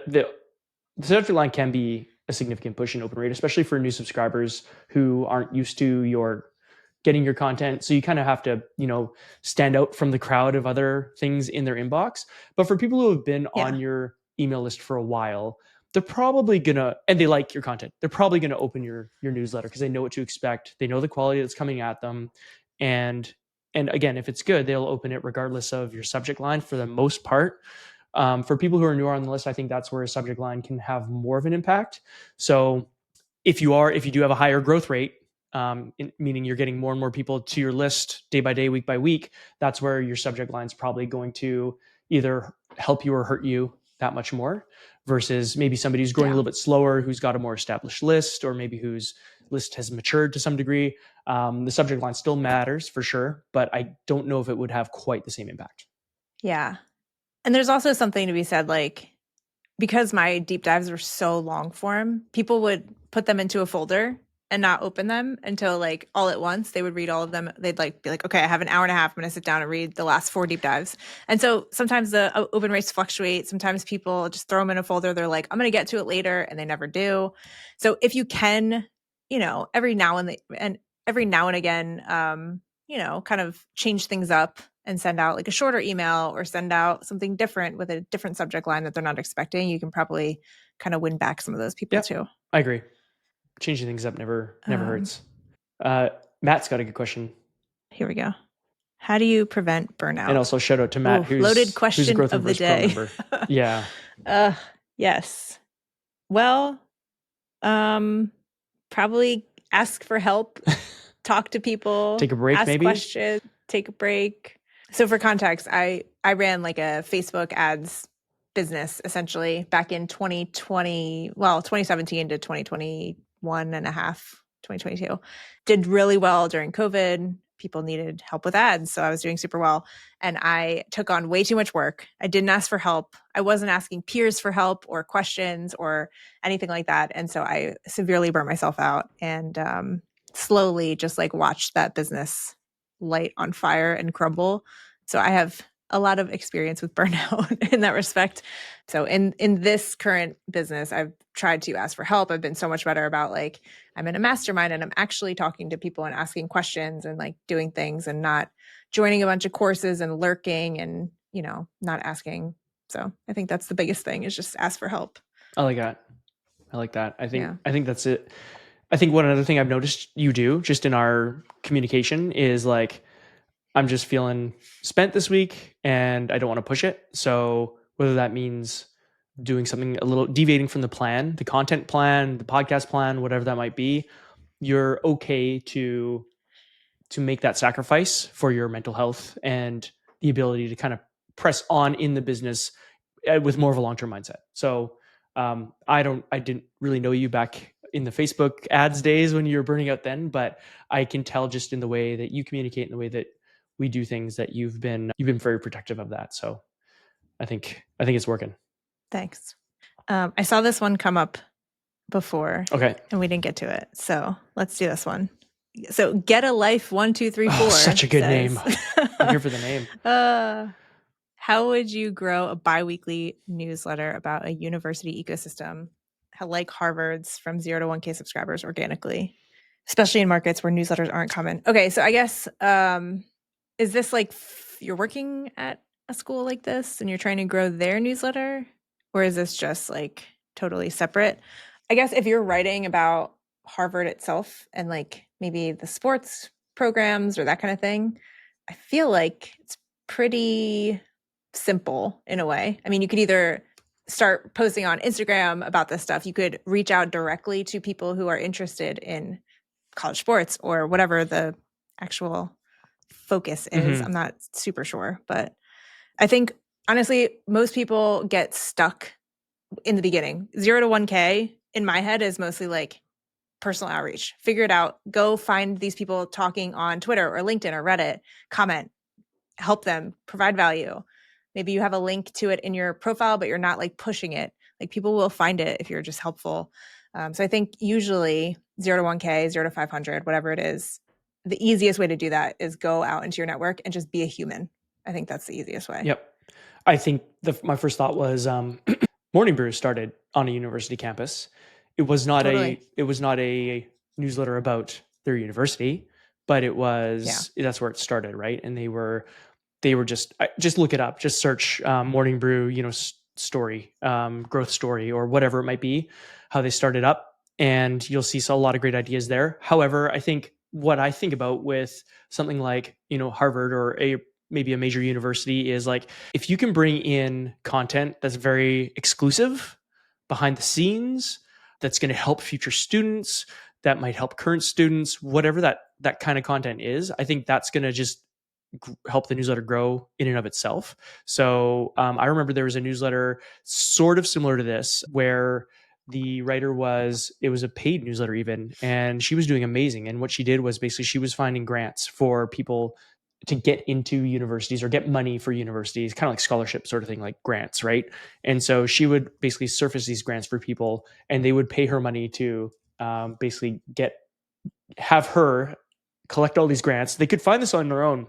subject line can be a significant push in open rate, especially for new subscribers who aren't used to your getting your content. So you kind of have to, stand out from the crowd of other things in their inbox. But for people who have been Yeah. on your email list for a while, they're probably gonna, and they like your content, they're probably gonna open your newsletter because they know what to expect. They know the quality that's coming at them. And again, if it's good, they'll open it regardless of your subject line for the most part. For people who are newer on the list, I think that's where a subject line can have more of an impact. So if you do have a higher growth rate, meaning you're getting more and more people to your list day by day, week by week, that's where your subject line is probably going to either help you or hurt you that much more versus maybe somebody who's growing a little bit slower, who's got a more established list, or maybe whose list has matured to some degree. The subject line still matters for sure, but I don't know if it would have quite the same impact. Yeah. And there's also something to be said, like, because my deep dives were so long form, people would put them into a folder and not open them until like all at once. They would read all of them. They'd like be like, okay, I have an hour and a half. I'm going to sit down and read the last 4 deep dives. And so sometimes the open rates fluctuate. Sometimes people just throw them in a folder. They're like, I'm going to get to it later, and they never do. So if you can, every now and again, kind of change things up and send out like a shorter email or send out something different with a different subject line that they're not expecting, you can probably kind of win back some of those people too. I agree. Changing things up never hurts. Matt's got a good question. Here we go. How do you prevent burnout? And also shout out to Matt, who's loaded who's a question Growth of the Reverse Pro day. member. Yeah. Yes. Well, probably ask for help, talk to people, Take a break, ask maybe? questions, take a break. So for context, I ran like a Facebook ads business essentially back in 2017 to 2021 and a half, 2022. Did really well during COVID. People needed help with ads, so I was doing super well. And I took on way too much work. I didn't ask for help. I wasn't asking peers for help or questions or anything like that. And so I severely burnt myself out and slowly just like watched that business light on fire and crumble. So I have a lot of experience with burnout in that respect. So in this current business, I've tried to ask for help. I've been so much better about like, I'm in a mastermind and I'm actually talking to people and asking questions and like doing things and not joining a bunch of courses and lurking and, not asking. So I think that's the biggest thing is just ask for help. I like that. I think that's it. I think one other thing I've noticed you do just in our communication is like, I'm just feeling spent this week and I don't want to push it. So whether that means doing something a little deviating from the plan, the content plan, the podcast plan, whatever that might be, you're okay to make that sacrifice for your mental health and the ability to kind of press on in the business with more of a long-term mindset. So I didn't really know you back in the Facebook ads days when you were burning out then, but I can tell just in the way that you communicate, in the way that we do things, that you've been very protective of that. So I think it's working. Thanks. I saw this one come up before. Okay. And we didn't get to it. So let's do this one. So Get a Life 1234. Such a good name. I'm here for the name. How would you grow a biweekly newsletter about a university ecosystem, like Harvard's, from 0 to 1K subscribers organically, especially in markets where newsletters aren't common? Okay, so I guess is this like you're working at a school like this and you're trying to grow their newsletter? Or is this just like totally separate? I guess if you're writing about Harvard itself and like maybe the sports programs or that kind of thing, I feel like it's pretty simple in a way. I mean, you could either start posting on Instagram about this stuff, you could reach out directly to people who are interested in college sports or whatever the actual focus is. Mm-hmm. I'm not super sure, but I think honestly, most people get stuck in the beginning. 0 to 1K in my head is mostly like personal outreach. Figure it out. Go find these people talking on Twitter or LinkedIn or Reddit, comment, help them, provide value. Maybe you have a link to it in your profile, but you're not like pushing it. Like people will find it if you're just helpful. So I think usually 0 to 1K, 0 to 500, whatever it is, the easiest way to do that is go out into your network and just be a human. I think that's the easiest way. Yep. I think my first thought was Morning Brew started on a university campus. Totally. It was not a newsletter about their university, but Yeah. that's where it started, right? And they were just look it up, just search Morning Brew, story, growth story, or whatever it might be, how they started up, and you'll see a lot of great ideas there. However, I think what I think about with something like Harvard or a maybe a major university is like if you can bring in content that's very exclusive, behind the scenes, that's going to help future students, that might help current students, whatever that kind of content is, I think that's going to just help the newsletter grow in and of itself. So I remember there was a newsletter sort of similar to this where the writer it was a paid newsletter even, and she was doing amazing. And what she did was basically she was finding grants for people to get into universities or get money for universities, kind of like scholarship sort of thing, like grants, right? And so she would basically surface these grants for people, and they would pay her money to basically have her collect all these grants. They could find this on their own,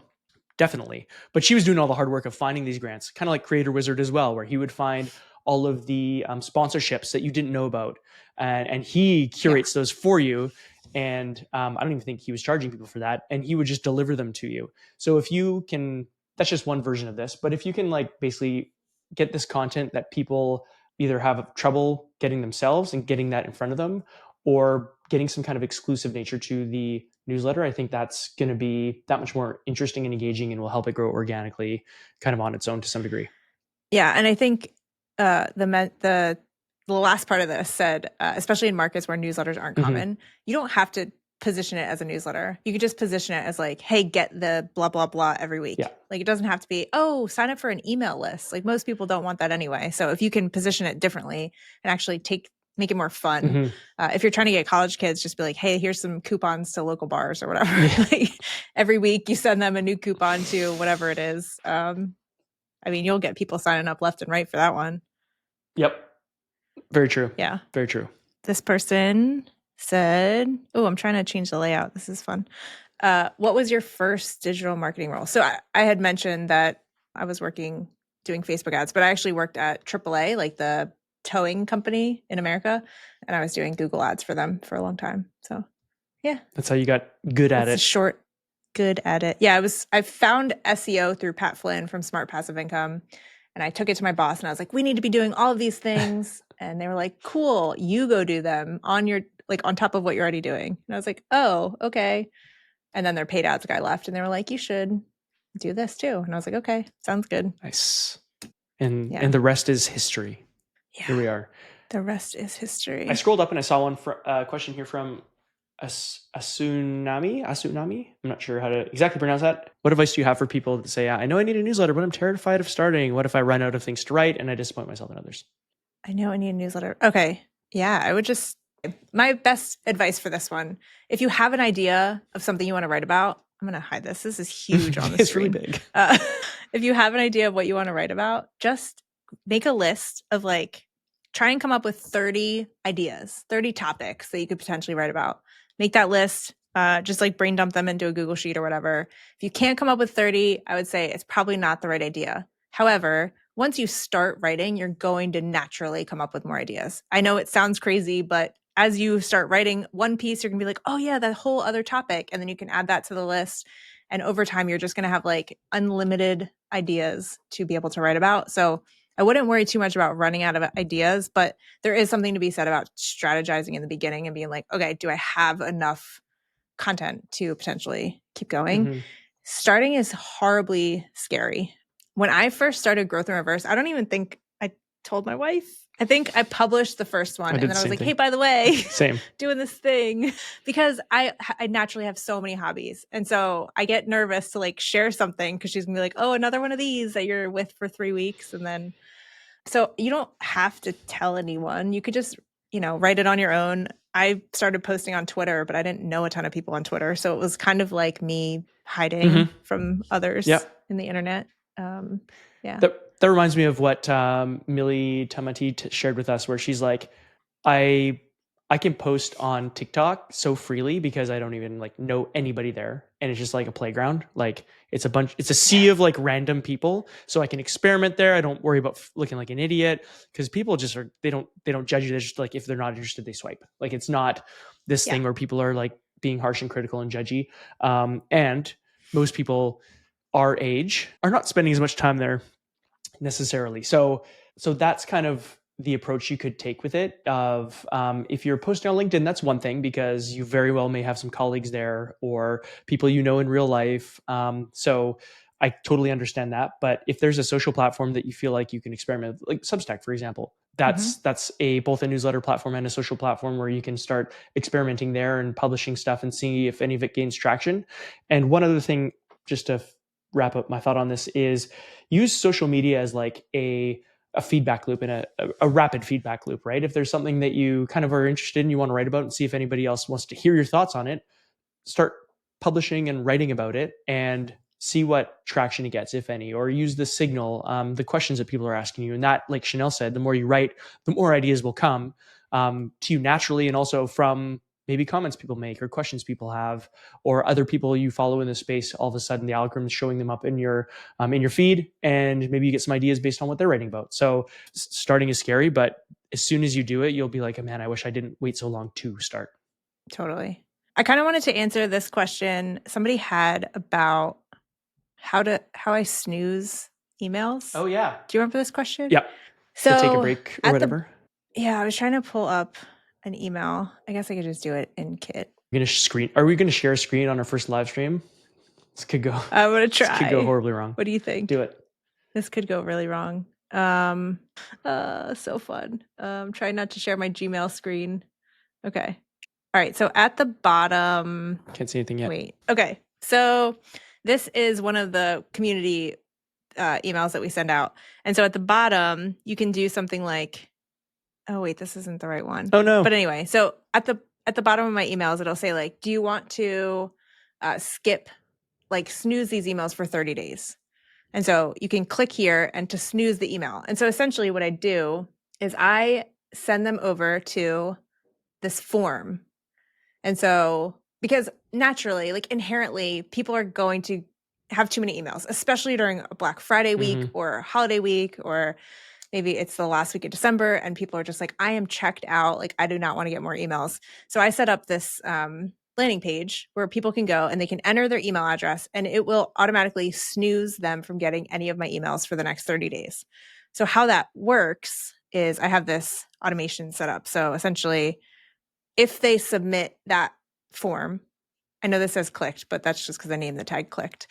definitely. But she was doing all the hard work of finding these grants, kind of like Creator Wizard as well, where he would find all of the sponsorships that you didn't know about, and he Yeah. curates those for you. And I don't even think he was charging people for that, and he would just deliver them to you. So if you can, that's just one version of this. But if you can like basically get this content that people either have trouble getting themselves and getting that in front of them, or getting some kind of exclusive nature to the newsletter, I think that's going to be that much more interesting and engaging and will help it grow organically kind of on its own to some degree. Yeah, and I think the last part of this said, especially in markets where newsletters aren't Mm-hmm. common, you don't have to position it as a newsletter. You could just position it as like, hey, get the blah blah blah every Yeah. week. Like it doesn't have to be, oh, sign up for an email list. Like most people don't want that anyway. So if you can position it differently and actually make it more fun. Mm-hmm. If you're trying to get college kids, just be like, hey, here's some coupons to local bars or whatever. Yeah. Like every week you send them a new coupon to whatever it is. I mean, you'll get people signing up left and right for that one. Yep. Very true. Yeah. Very true. This person said, oh, I'm trying to change the layout. This is fun. What was your first digital marketing role? So I had mentioned that I was working doing Facebook ads, but I actually worked at AAA, like the towing company in America, and I was doing Google ads for them for a long time. So yeah, That's how you got good at that's a it. short good at it. Yeah, I found SEO through Pat Flynn from Smart Passive Income. And I took it to my boss and I was like, we need to be doing all of these things. And they were like, cool, you go do them on top of what you're already doing. And I was like, oh, okay. And then their paid ads guy left and they were like, you should do this too. And I was like, okay, sounds good. Nice. And Yeah. the rest is history. Yeah. Here we are. The rest is history. I scrolled up and I saw one question here from Asunami. I'm not sure how to exactly pronounce that. What advice do you have for people that say, I know I need a newsletter, but I'm terrified of starting? What if I run out of things to write and I disappoint myself and others? I know I need a newsletter. Okay. Yeah, I would just my best advice for this one, if you have an idea of something you want to write about, I'm going to hide this. This is huge on the It's screen. really big. If you have an idea of what you want to write about, just make a list of try and come up with 30 ideas, 30 topics that you could potentially write about. Make that list, just like brain dump them into a Google Sheet or whatever. If you can't come up with 30, I would say it's probably not the right idea. However, once you start writing, you're going to naturally come up with more ideas. I know it sounds crazy, but as you start writing one piece, you're going to be like, oh yeah, that whole other topic. And then you can add that to the list. And over time, you're just going to have unlimited ideas to be able to write about. So I wouldn't worry too much about running out of ideas, but there is something to be said about strategizing in the beginning and being like, okay, do I have enough content to potentially keep going? Mm-hmm. Starting is horribly scary. When I first started Growth in Reverse, I don't even think I told my wife. I think I published the first one I and did then the I was same like, thing. hey, by the way, Same. doing this thing, because I naturally have so many hobbies. And so I get nervous to like share something because she's gonna be like, oh, another one of these that you're with for 3 weeks. And then, so you don't have to tell anyone. You could just, write it on your own. I started posting on Twitter, but I didn't know a ton of people on Twitter. So it was kind of like me hiding from others Yep. in the internet. Yeah. That reminds me of what Millie Tamati shared with us, where she's like, I I can post on TikTok so freely because I don't even like know anybody there, and it's just like a playground. Like it's a sea of like random people, so I can experiment there. I don't worry about looking like an idiot because people just are they don't judge you. They're just like if they're not interested, they swipe. Like it's not this Yeah. thing where people are like being harsh and critical and judgy. And most people our age are not spending as much time there necessarily. So that's kind of the approach you could take with it. Of if you're posting on LinkedIn, that's one thing because you very well may have some colleagues there or people you know in real life. So I totally understand that. But if there's a social platform that you feel like you can experiment with, like Substack, for example, that's a both a newsletter platform and a social platform where you can start experimenting there and publishing stuff and see if any of it gains traction. And one other thing, just to wrap up my thought on this, is use social media as like a feedback loop and a rapid feedback loop, right? If there's something that you kind of are interested in, you want to write about and see if anybody else wants to hear your thoughts on it, start publishing and writing about it and see what traction it gets, if any, or use the signal, the questions that people are asking you. And that, like Chenell said, the more you write, the more ideas will come to you naturally, and also from maybe comments people make or questions people have or other people you follow in the space. All of a sudden the algorithm is showing them up in your feed, and maybe you get some ideas based on what they're writing about. So starting is scary, but as soon as you do it, you'll be like, oh, man, I wish I didn't wait so long to start. Totally. I kind of wanted to answer this question somebody had about how I snooze emails. Oh yeah. Do you remember this question? Yeah. So To take a break or whatever. I was trying to pull up an email. I guess I could just do it in Kit. Are we gonna share a screen on our first live stream? This could go. I'm gonna This could go try. horribly wrong. What do you think? Do it. This could go really wrong. So fun. Try not to share my Gmail screen. Okay. All right. So at the bottom. Can't see anything yet. Wait. Okay. So this is one of the community emails that we send out. And so at the bottom, you can do something like, oh wait, this isn't the right one. Oh no. But anyway, so at the bottom of my emails, it'll say like, do you want to snooze these emails for 30 days? And so you can click here and to snooze the email. And so essentially what I do is I send them over to this form. And so because naturally, like inherently, people are going to have too many emails, especially during a Black Friday week or holiday week, or maybe it's the last week of December and people are just like, I am checked out. Like, I do not want to get more emails. So I set up this landing page where people can go and they can enter their email address and it will automatically snooze them from getting any of my emails for the next 30 days. So how that works is I have this automation set up. So essentially, if they submit that form, I know this says clicked, but that's just because I named the tag clicked.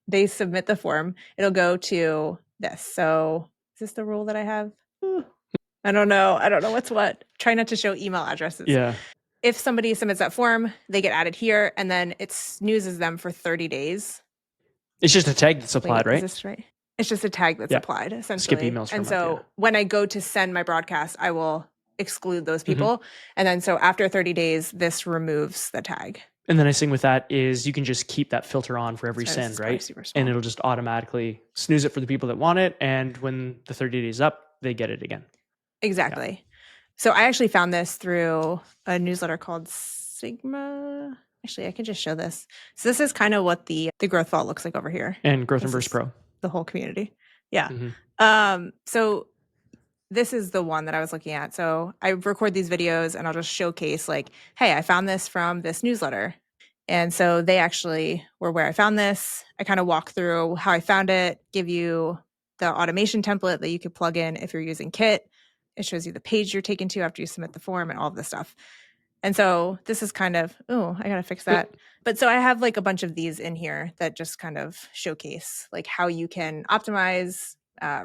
They submit the form, it'll go to this. So is this the rule that I have? I don't know. I don't know what's what. Try not to show email addresses. Yeah. If somebody submits that form, they get added here, and then it snoozes them for 30 days. It's just a tag that's applied, right? Is this right? It's just a tag that's applied, essentially. Skip emails. And so when I go to send my broadcast, I will exclude those people. And then so after 30 days, this removes the tag. And the nice thing with that is you can just keep that filter on for every send, right? And it'll just automatically snooze it for the people that want it. And when the 30 days up, they get it again. Exactly. Yeah. So I actually found this through a newsletter called Sigma. Actually, I can just show this. So this is kind of what the growth vault looks like over here. And Growth Inverse Pro. The whole community. Yeah. So this is the one that I was looking at. So I record these videos and I'll just showcase like, hey, I found this from this newsletter. And so they actually were where I found this. I kind of walk through how I found it, give you the automation template that you could plug in if you're using Kit. It shows you the page you're taken to after you submit the form and all of this stuff. And so this is kind of, oh, I got to fix that. But so I have like a bunch of these in here that just kind of showcase like how you can optimize,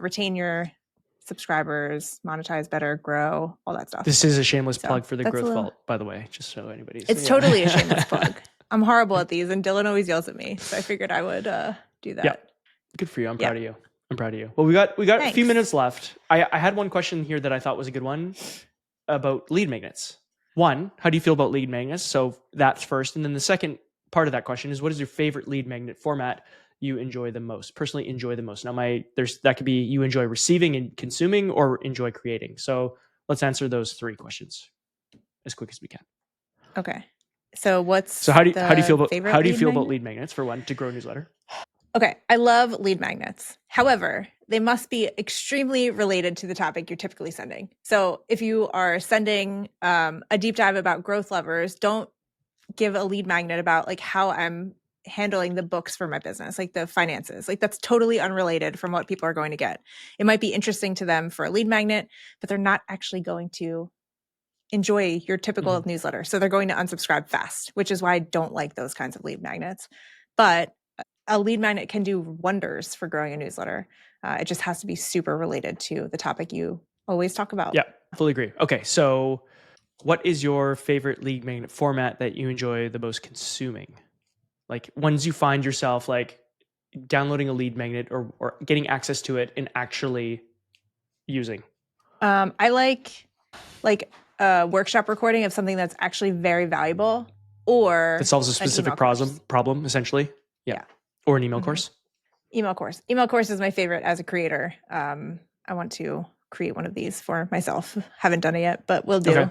retain your subscribers, monetize better, grow, all that stuff. This is a shameless So plug for the that's a Growth little, Vault, by the way, just so anybody's. it's totally a shameless plug. I'm horrible at these, and Dylan always yells at me. So I figured I would do that. Yeah. Good for you. I'm Yeah. proud of you. I'm proud of you. Well, we got a few Thanks. minutes left. I had one question here that I thought was a good one about lead magnets. One, how do you feel about lead magnets? So that's first. And then the second part of that question is, what is your favorite lead magnet format you enjoy the most, personally enjoy the most? Now, that could be you enjoy receiving and consuming or enjoy creating. So let's answer those three questions as quick as we can. Okay. So what's So how do you feel about favorite lead magnets for one to grow a newsletter? Okay, I love lead magnets. However, they must be extremely related to the topic you're typically sending. So if you are sending a deep dive about growth levers, don't give a lead magnet about like how I'm handling the books for my business, like the finances. Like that's totally unrelated from what people are going to get. It might be interesting to them for a lead magnet, but they're not actually going to enjoy your typical newsletter. So they're going to unsubscribe fast, which is why I don't like those kinds of lead magnets. But a lead magnet can do wonders for growing a newsletter. It just has to be super related to the topic you always talk about. Yeah, fully agree. Okay, so what is your favorite lead magnet format that you enjoy the most consuming? Like ones you find yourself like downloading a lead magnet or getting access to it and actually using. I like a workshop recording of something that's actually very valuable, or that solves a specific problem essentially. Yeah. Or an email course. Email course. Email course is my favorite as a creator. I want to create one of these for myself. Haven't done it yet, but will do. Okay.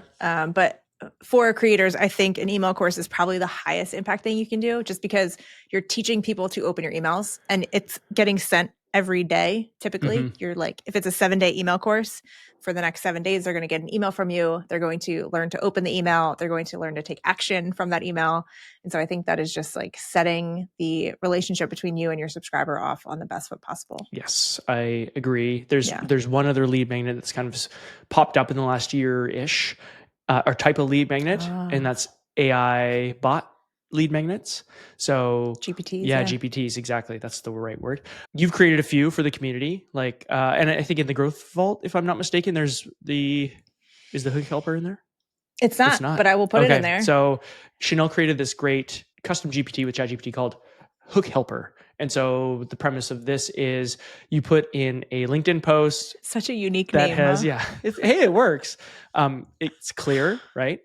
But for creators, I think an email course is probably the highest impact thing you can do, just because you're teaching people to open your emails and it's getting sent every day. Typically, you're like, if it's a 7-day email course, for the next 7 days, they're going to get an email from you. They're going to learn to open the email. They're going to learn to take action from that email. And so I think that is just like setting the relationship between you and your subscriber off on the best foot possible. Yes, I agree. There's one other lead magnet that's kind of popped up in the last year-ish, or type of lead magnet, and that's AI bot lead magnets. So GPTs. Yeah, GPTs, exactly. That's the right word. You've created a few for the community, like, and I think in the Growth Vault, if I'm not mistaken, is the Hook Helper in there? It's not, but I will put it in there. So Chenell created this great custom GPT with ChatGPT called Hook Helper. And so the premise of this is you put in a LinkedIn post. Such a unique that name. Has, yeah, it works. It's clear, right?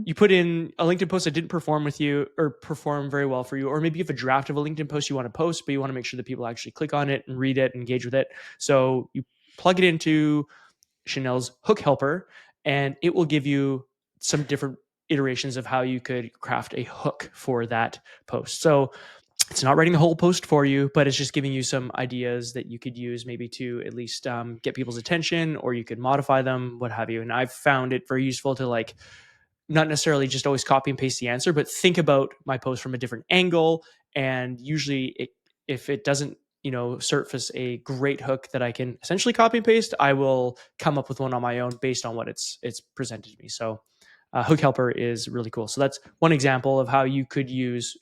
You put in a LinkedIn post that didn't perform with you or perform very well for you, or maybe you have a draft of a LinkedIn post you want to post, but you want to make sure that people actually click on it and read it, engage with it. So you plug it into Chenell's Hook Helper, and it will give you some different iterations of how you could craft a hook for that post. So it's not writing the whole post for you, but it's just giving you some ideas that you could use maybe to at least get people's attention, or you could modify them, what have you. And I've found it very useful to like not necessarily just always copy and paste the answer, but think about my post from a different angle. And usually if it doesn't, surface a great hook that I can essentially copy and paste, I will come up with one on my own based on what it's presented to me. So Hook Helper is really cool. So that's one example of how Chenell could use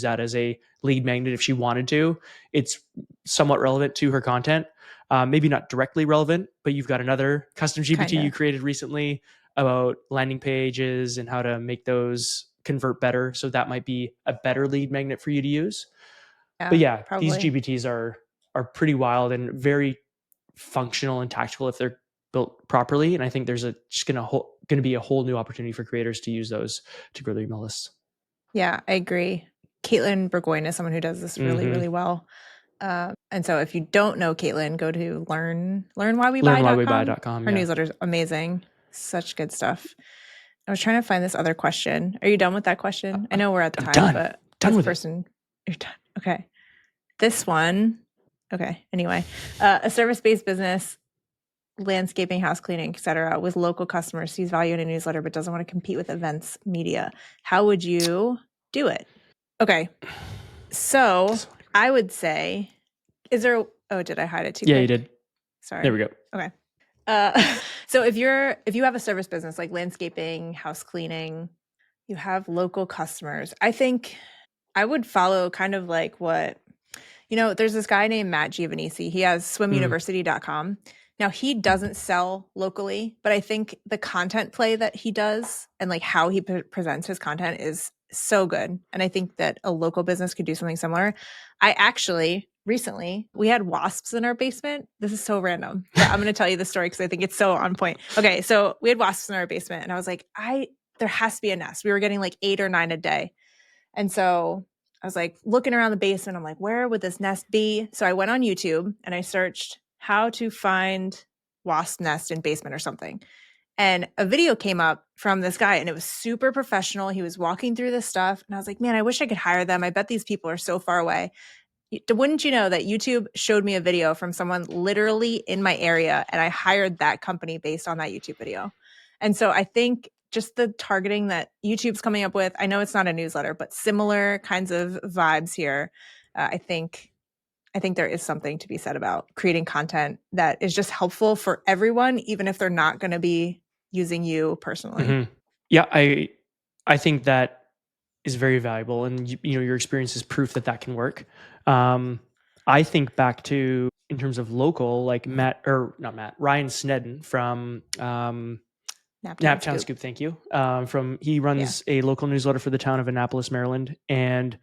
that as a lead magnet if she wanted to. It's somewhat relevant to her content. Maybe not directly relevant, but you've got another custom GPT you created recently about landing pages and how to make those convert better. So that might be a better lead magnet for you to use. But yeah, probably. These GPTs are pretty wild and very functional and tactical if they're built properly. And I think there's just going to be a whole new opportunity for creators to use those to grow their email lists. Yeah, I agree. Caitlin Burgoyne is someone who does this really, really well. And so if you don't know Caitlin, go to learnwhywebuy.com. Her newsletter's amazing. Such good stuff. I was trying to find this other question. Are you done with that question? I know we're at the time, but done with person. You're done. Okay. This one. Okay. Anyway, a service-based business, landscaping, house cleaning, etc., with local customers, sees value in a newsletter but doesn't want to compete with events media. How would you do it? Okay. So I would say, is there, oh, did I hide it too Yeah, quick? you did. Sorry. There we go. Okay. So if you have a service business like landscaping, house cleaning, you have local customers, I think I would follow kind of like what, there's this guy named Matt Giovanisi. He has swimuniversity.com. Now he doesn't sell locally, but I think the content play that he does and like how he presents his content is so good. And I think that a local business could do something similar. I actually recently we had wasps in our basement. This is so random, but I'm going to tell you the story because I think it's so on point. Okay, so we had wasps in our basement, and I was like, there has to be a nest. We were getting like 8 or 9 a day, and so I was like looking around the basement. I'm like, where would this nest be? So I went on YouTube and I searched how to find wasp nest in basement or something. And a video came up from this guy, and it was super professional. He was walking through this stuff, and I was like, man, I wish I could hire them. I bet these people are so far away. Wouldn't you know that YouTube showed me a video from someone literally in my area, and I hired that company based on that YouTube video. And so I think just the targeting that YouTube's coming up with, I know it's not a newsletter, but similar kinds of vibes here. I think there is something to be said about creating content that is just helpful for everyone, even if they're not going to be using you personally. Mm-hmm. Yeah, I think that is very valuable, and your experience is proof that that can work. I think back to in terms of local, like Matt or not Matt, Ryan Snedden from Naptown Naptown Scoop. Scoop. Thank you. He Yeah. runs a local newsletter for the town of Annapolis, Maryland, and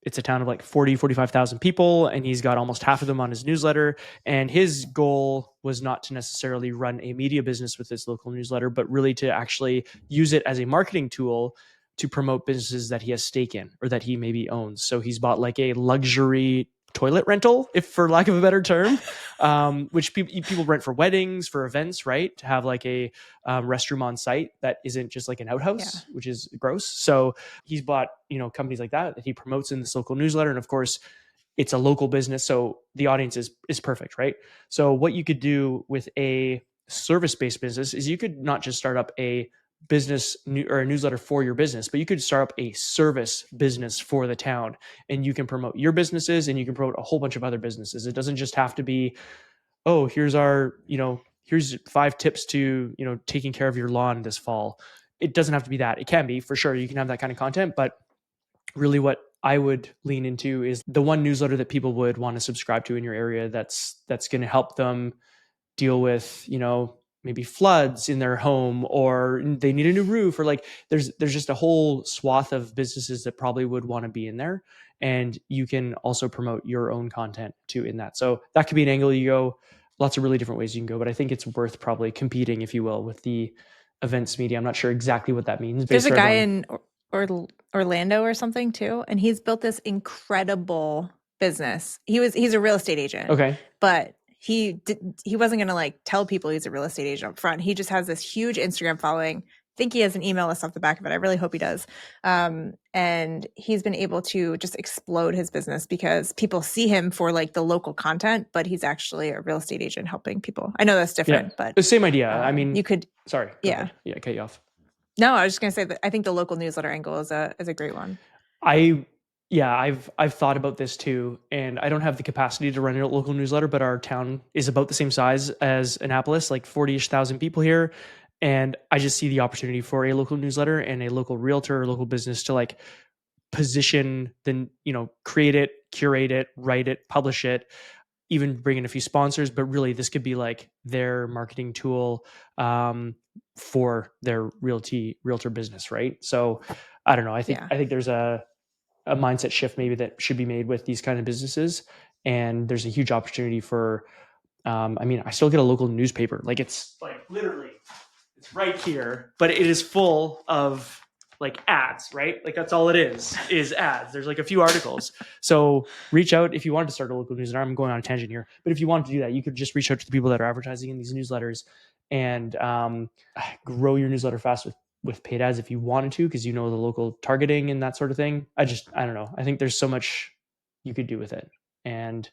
it's a town of like 45,000 people, and he's got almost half of them on his newsletter. And his goal was not to necessarily run a media business with this local newsletter, but really to actually use it as a marketing tool to promote businesses that he has stake in or that he maybe owns. So he's bought like a luxury toilet rental, if for lack of a better term, which people rent for weddings, for events, right? To have like a restroom on site that isn't just like an outhouse, Yeah. which is gross. So he's bought companies like that he promotes in this local newsletter, and of course it's a local business, so the audience is perfect, right? So what you could do with a service-based business is you could not just start up a business or a newsletter for your business, but you could start up a service business for the town, and you can promote your businesses and you can promote a whole bunch of other businesses. It doesn't just have to be, oh, here's 5 tips to taking care of your lawn this fall. It doesn't have to be that. It can be, for sure, you can have that kind of content, but really what I would lean into is the one newsletter that people would want to subscribe to in your area that's going to help them deal with, maybe floods in their home, or they need a new roof, or like there's just a whole swath of businesses that probably would want to be in there, and you can also promote your own content too in that. So that could be an angle you go. Lots of really different ways you can go, but I think it's worth probably competing, if you will, with the events media. I'm not sure exactly what that means There's based a for guy everyone. in Orlando or something too, and he's built this incredible business. He's a real estate agent, Okay. but he wasn't going to like tell people he's a real estate agent up front. He just has this huge Instagram following. I think he has an email list off the back of it. I really hope he does. And he's been able to just explode his business because people see him for like the local content, but he's actually a real estate agent helping people. I know that's different, but The same idea. I you mean, could, sorry, go yeah. ahead. Yeah, I cut you off. No, I was just going to say that I think the local newsletter angle is a great one. I yeah, I've thought about this too, and I don't have the capacity to run a local newsletter, but our town is about the same size as Annapolis, like 40-ish thousand people here. And I just see the opportunity for a local newsletter and a local realtor or local business to like position, then, create it, curate it, write it, publish it, even bring in a few sponsors. But really, this could be like their marketing tool for their realtor business, right? So I don't know. Yeah. I think there's a mindset shift maybe that should be made with these kind of businesses, and there's a huge opportunity for. I mean, I still get a local newspaper. Like it's like literally, it's right here, but it is full of like ads, right? Like that's all it is ads. There's like a few articles. So reach out if you wanted to start a local newsletter. I'm going on a tangent here, but if you wanted to do that, you could just reach out to the people that are advertising in these newsletters and grow your newsletter fast with paid ads if you wanted to, because the local targeting and that sort of thing. I don't know. I think there's so much you could do with it, and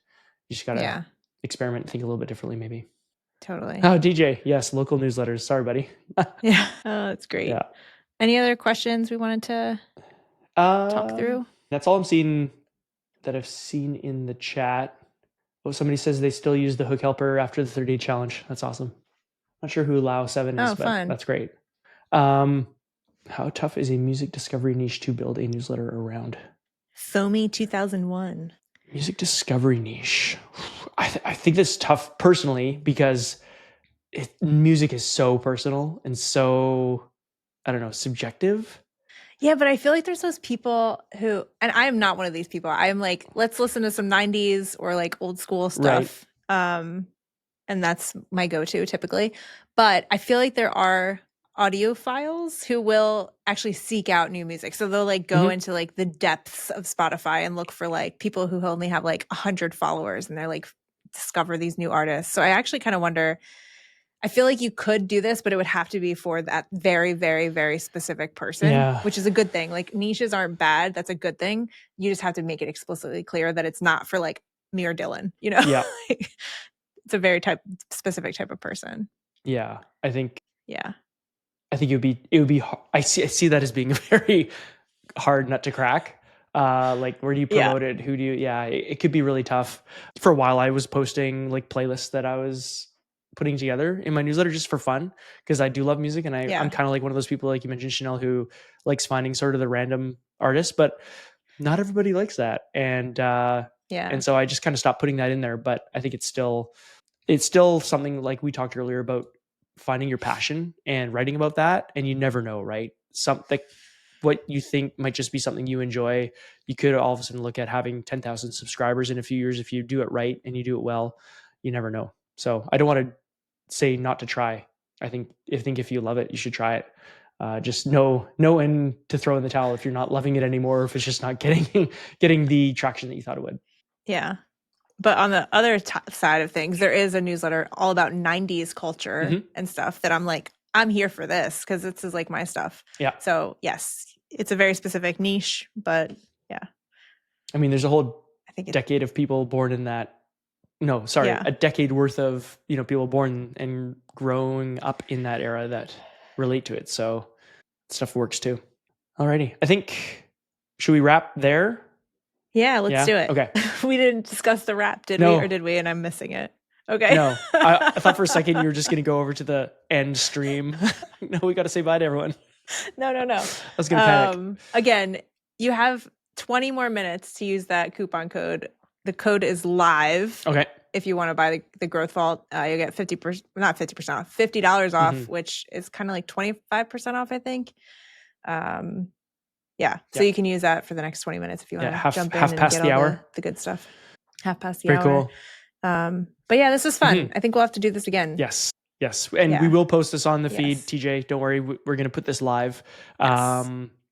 you just gotta Yeah. experiment and think a little bit differently, maybe. Totally. Oh, DJ, yes, local newsletters. Sorry, buddy. Yeah. Oh, that's great. Yeah. Any other questions we wanted to talk through? That's all I'm seeing that I've seen in the chat. Oh, somebody says they still use the hook helper after the 30-day challenge. That's awesome. Not sure who Lao 7 is, Oh, but fun. that's great. How tough is a music discovery niche to build a newsletter around? Foamy 2001. Music discovery niche. I think that's tough personally because music is so personal and so, I don't know, subjective. Yeah, but I feel like there's those people who, and I am not one of these people. I'm like, let's listen to some 90s or like old school stuff. And that's my go-to typically. But I feel like there are audiophiles who will actually seek out new music. So they'll like go into like the depths of Spotify and look for like people who only have like 100 followers and they're like discover these new artists. So I actually kind of wonder, I feel like you could do this, but it would have to be for that very, very, very specific person, which is a good thing. Like niches aren't bad. That's a good thing. You just have to make it explicitly clear that it's not for like me or Dylan, you know? Yeah. It's a very specific type of person. Yeah. I think Yeah. it would be, I see that as being a very hard nut to crack. Like where do you promote it? Who do you, it could be really tough. For a while I was posting like playlists that I was putting together in my newsletter just for fun because I do love music and I'm kind of like one of those people like you mentioned, Chenell, who likes finding sort of the random artists, but not everybody likes that. And so I just kind of stopped putting that in there, but I think it's still something like we talked earlier about finding your passion and writing about that. And you never know, right? Something what you think might just be something you enjoy. You could all of a sudden look at having 10,000 subscribers in a few years if you do it right and you do it well. You never know. So I don't want to say not to try. I think if you love it, you should try it. Just know when to throw in the towel if you're not loving it anymore, or if it's just not getting the traction that you thought it would. Yeah. But on the other side of things, there is a newsletter all about 90s culture and stuff that I'm like, I'm here for this because this is like my stuff. Yeah. So yes, it's a very specific niche, but yeah. I mean, there's a whole decade of people born in that. No, sorry, a decade worth of people born and growing up in that era that relate to it. So stuff works too. Alrighty, I think should we wrap there? Yeah, let's do it. Okay. We didn't discuss the wrap, did we? Or did we? And I'm missing it. Okay. No, I thought for a second you were just going to go over to the end stream. No, we got to say bye to everyone. No. I was going to panic. Again, you have 20 more minutes to use that coupon code. The code is live. Okay. If you want to buy the Growth Vault, you get not 50% off, $50 off, which is kind of like 25% off, I think. So you can use that for the next 20 minutes if you want to jump in and get all the good stuff. Half past the hour. Very cool. But yeah, this was fun. I think we'll have to do this again. Yes. And we will post this on the feed. TJ, don't worry. We're going to put this live. Yes.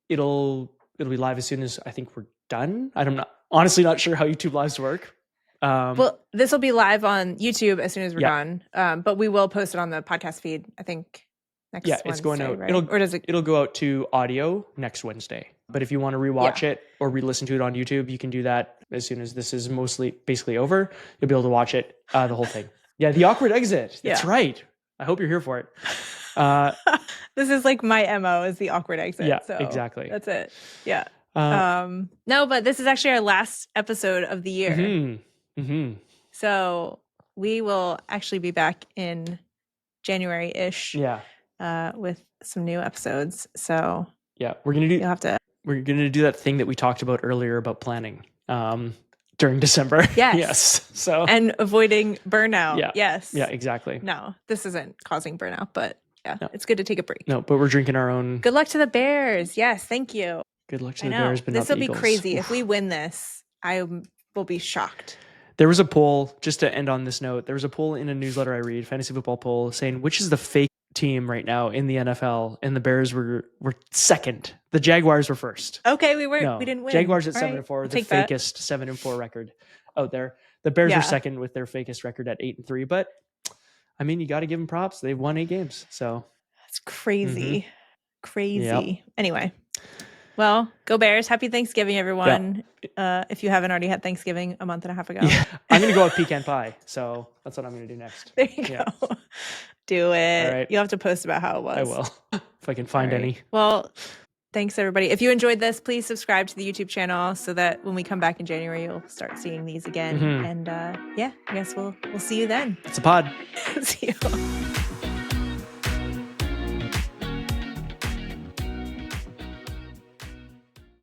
It'll be live as soon as I think we're done. I'm honestly not sure how YouTube lives work. Well, this will be live on YouTube as soon as we're done. But we will post it on the podcast feed, I think, next Wednesday. It's going out. Right? It'll go out to audio next Wednesday. But if you want to rewatch it or re-listen to it on YouTube, you can do that as soon as this is basically over. You'll be able to watch it, the whole thing. Yeah, the awkward exit. That's right. I hope you're here for it. This is like my MO is the awkward exit. Yeah, so exactly. That's it. Yeah. No, but this is actually our last episode of the year. So we will actually be back in January-ish. With some new episodes. So we're gonna do that thing that we talked about earlier about planning during December. Yes. So and avoiding burnout. Yes. Yeah, exactly. No, this isn't causing burnout, but it's good to take a break. No, but we're drinking our own. Good luck to the Bears. Yes, thank you. Good luck to the Bears, but this will be crazy. If we win this, I will be shocked. There was a poll, just to end on this note, there was a poll in a newsletter I read, fantasy football poll, saying which is the fake team right now in the NFL, and the Bears were second. The Jaguars were first. Okay, we didn't win. Jaguars at 7-4, the fakest 7-4 record out there. The Bears are second with their fakest record at 8-3, but I mean, you got to give them props. They've won 8 games, so that's crazy. Crazy. Yep. Anyway. Well, go Bears. Happy Thanksgiving, everyone. If you haven't already had Thanksgiving a month and a half ago. Yeah. I'm going to go with pecan pie. So that's what I'm going to do next. There you go. Do it. All right. You'll have to post about how it was. I will. If I can find any. Well, Thanks, everybody. If you enjoyed this, please subscribe to the YouTube channel so that when we come back in January, you'll start seeing these again. And yeah, I guess we'll see you then. It's a pod. See you.